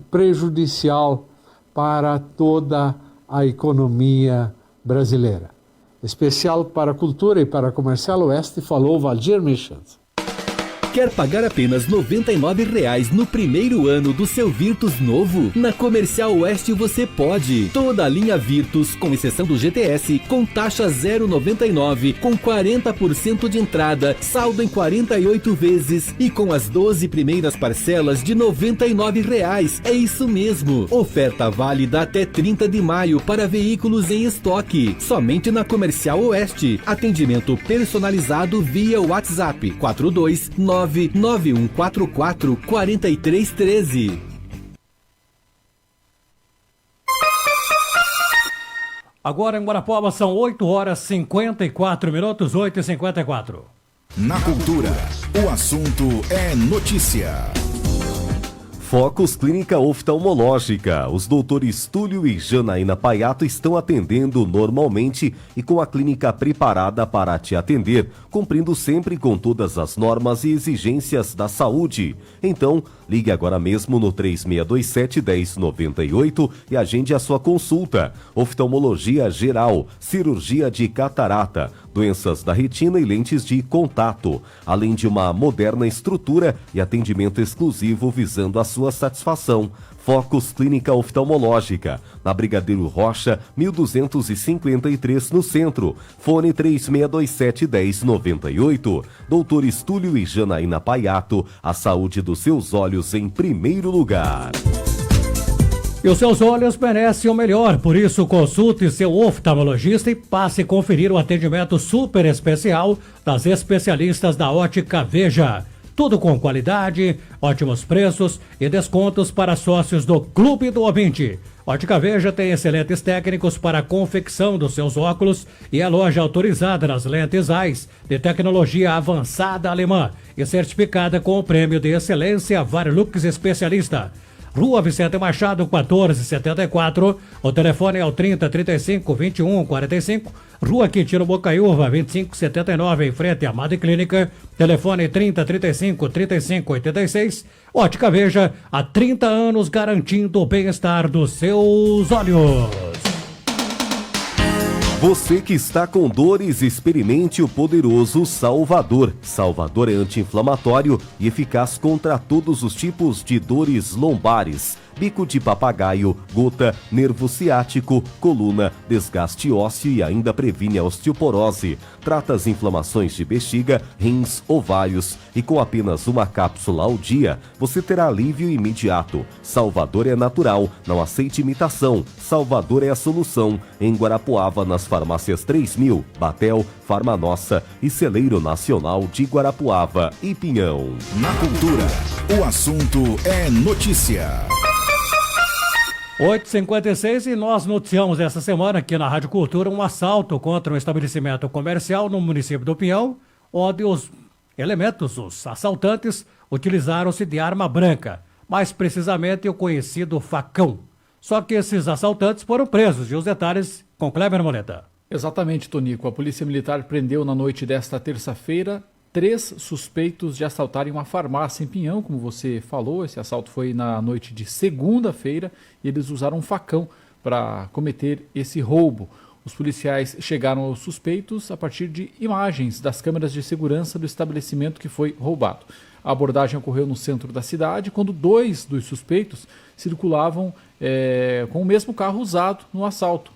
prejudicial para toda a economia brasileira. Especial para a cultura e para a Comercial Oeste, falou Valdir Michels. Quer pagar apenas R$ 99,00 no primeiro ano do seu Virtus novo? Na Comercial Oeste você pode. Toda a linha Virtus, com exceção do GTS, com taxa 0,99, com 40% de entrada, saldo em 48 vezes e com as 12 primeiras parcelas de R$ 99,00. É isso mesmo. Oferta válida até 30 de maio para veículos em estoque. Somente na Comercial Oeste. Atendimento personalizado via WhatsApp 42991444313. Agora em Guarapuava são 8h54, 8h54. Na cultura, o assunto é notícia. Focus Clínica Oftalmológica. Os doutores Túlio e Janaína Paiato estão atendendo normalmente e com a clínica preparada para te atender, cumprindo sempre com todas as normas e exigências da saúde. Então, ligue agora mesmo no 3627-1098 e agende a sua consulta. Oftalmologia geral, cirurgia de catarata, doenças da retina e lentes de contato, além de uma moderna estrutura e atendimento exclusivo visando a sua satisfação. Focus Clínica Oftalmológica, na Brigadeiro Rocha, 1253 no centro. Fone 3627-1098. Doutores Túlio e Janaína Paiato, a saúde dos seus olhos em primeiro lugar. E os seus olhos merecem o melhor, por isso consulte seu oftalmologista e passe a conferir o atendimento super especial das especialistas da Ótica Veja. Tudo com qualidade, ótimos preços e descontos para sócios do Clube do Ouvinte. Ótica Veja tem excelentes técnicos para a confecção dos seus óculos e é loja autorizada nas lentes AIS de tecnologia avançada alemã e certificada com o prêmio de excelência Varilux Especialista. Rua Vicente Machado, 1474. O telefone é o 3035-2145. Rua Quintino Bocaiúva, 2579, em frente à Made Clínica. Telefone 3035-3586. Ótica Veja, há 30 anos garantindo o bem-estar dos seus olhos. Você que está com dores, experimente o poderoso Salvador. Salvador é anti-inflamatório e eficaz contra todos os tipos de dores lombares. Bico de papagaio, gota, nervo ciático, coluna, desgaste ósseo e ainda previne a osteoporose. Trata as inflamações de bexiga, rins, ovários e com apenas uma cápsula ao dia, você terá alívio imediato. Salvador é natural, não aceite imitação. Salvador é a solução. Em Guarapuava, nas farmácias 3000, Batel, Farmanossa e Celeiro Nacional de Guarapuava e Pinhão. Na cultura, o assunto é notícia. 8h56 e nós noticiamos essa semana aqui na Rádio Cultura um assalto contra um estabelecimento comercial no município do Pinhão, onde os assaltantes, utilizaram-se de arma branca, mais precisamente o conhecido facão. Só que esses assaltantes foram presos e os detalhes com Kleber Moleta. Exatamente, Tonico. A Polícia Militar prendeu na noite desta terça-feira 3 suspeitos de assaltarem uma farmácia em Pinhão, como você falou. Esse assalto foi na noite de segunda-feira e eles usaram um facão para cometer esse roubo. Os policiais chegaram aos suspeitos a partir de imagens das câmeras de segurança do estabelecimento que foi roubado. A abordagem ocorreu no centro da cidade, quando 2 dos suspeitos circulavam com o mesmo carro usado no assalto.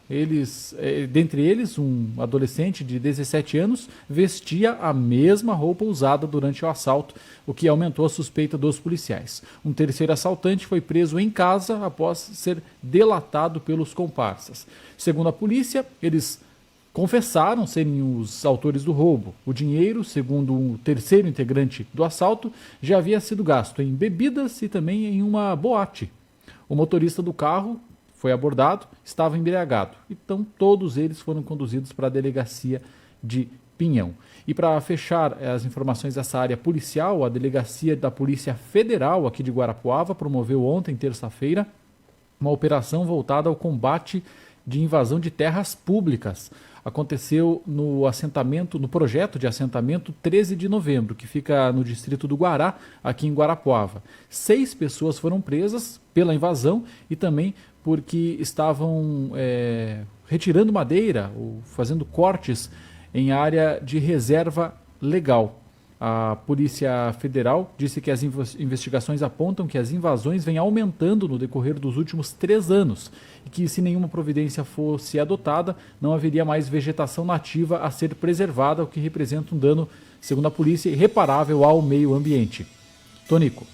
Dentre eles, um adolescente de 17 anos vestia a mesma roupa usada durante o assalto, o que aumentou a suspeita dos policiais. Um terceiro assaltante foi preso em casa após ser delatado pelos comparsas. Segundo a polícia, eles confessaram serem os autores do roubo. O dinheiro, segundo um terceiro integrante do assalto, já havia sido gasto em bebidas e também em uma boate. O motorista do carro foi abordado, estava embriagado. Então, todos eles foram conduzidos para a delegacia de Pinhão. E para fechar as informações dessa área policial, a delegacia da Polícia Federal aqui de Guarapuava promoveu ontem, terça-feira, uma operação voltada ao combate de invasão de terras públicas. Aconteceu no projeto de assentamento 13 de novembro, que fica no distrito do Guará, aqui em Guarapuava. 6 pessoas foram presas pela invasão e também porque estavam retirando madeira ou fazendo cortes em área de reserva legal. A Polícia Federal disse que as investigações apontam que as invasões vêm aumentando no decorrer dos últimos 3 anos e que, se nenhuma providência fosse adotada, não haveria mais vegetação nativa a ser preservada, o que representa um dano, segundo a polícia, irreparável ao meio ambiente. Tonico.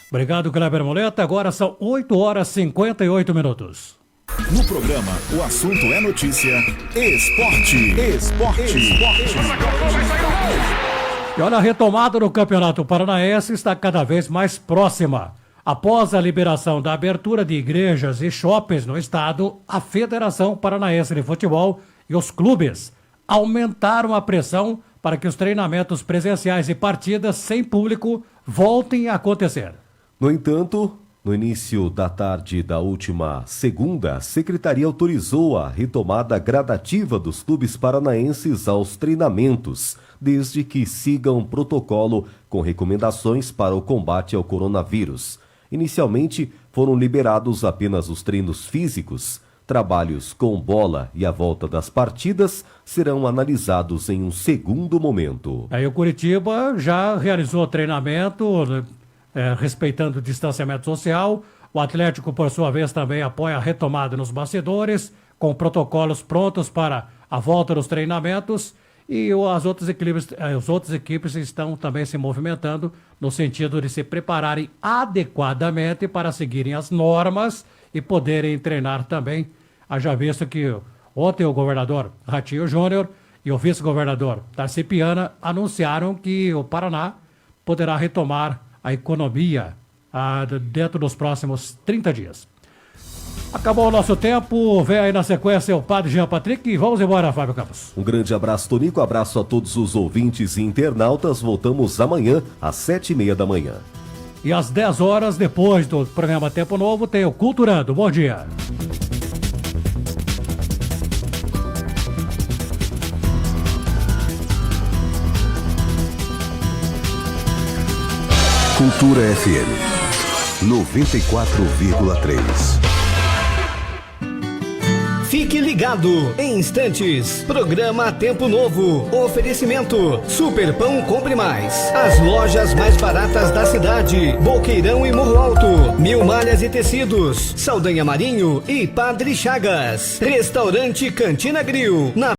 Obrigado, Kleber Moleta. Agora são 8h58. No programa, o assunto é notícia. Esporte. E olha, a retomada do Campeonato Paranaense está cada vez mais próxima. Após a liberação da abertura de igrejas e shoppings no estado, a Federação Paranaense de Futebol e os clubes aumentaram a pressão para que os treinamentos presenciais e partidas sem público voltem a acontecer. No entanto, no início da tarde da última segunda, a Secretaria autorizou a retomada gradativa dos clubes paranaenses aos treinamentos, desde que sigam protocolo com recomendações para o combate ao coronavírus. Inicialmente, foram liberados apenas os treinos físicos. Trabalhos com bola e a volta das partidas serão analisados em um segundo momento. Aí o Curitiba já realizou treinamento, respeitando o distanciamento social. O Atlético, por sua vez, também apoia a retomada nos bastidores, com protocolos prontos para a volta dos treinamentos. E as outras equipes estão também se movimentando no sentido de se prepararem adequadamente para seguirem as normas e poderem treinar também. Haja visto que ontem o governador Ratinho Júnior e o vice-governador Tarci Piana anunciaram que o Paraná poderá retomar a economia dentro dos próximos 30 dias. Acabou o nosso tempo, vem aí na sequência o Padre Jean Patrick e vamos embora, Fábio Campos. Um grande abraço, Tonico, abraço a todos os ouvintes e internautas, voltamos amanhã às 7h30 da manhã. E às 10 horas, depois do programa Tempo Novo, tem o Culturando. Bom dia. Cultura FM 94,3. Fique ligado, em instantes, programa Tempo Novo, oferecimento, Super Pão Compre Mais, as lojas mais baratas da cidade, Boqueirão e Morro Alto, Mil Malhas e Tecidos, Saldanha Marinho e Padre Chagas, Restaurante Cantina Grill, na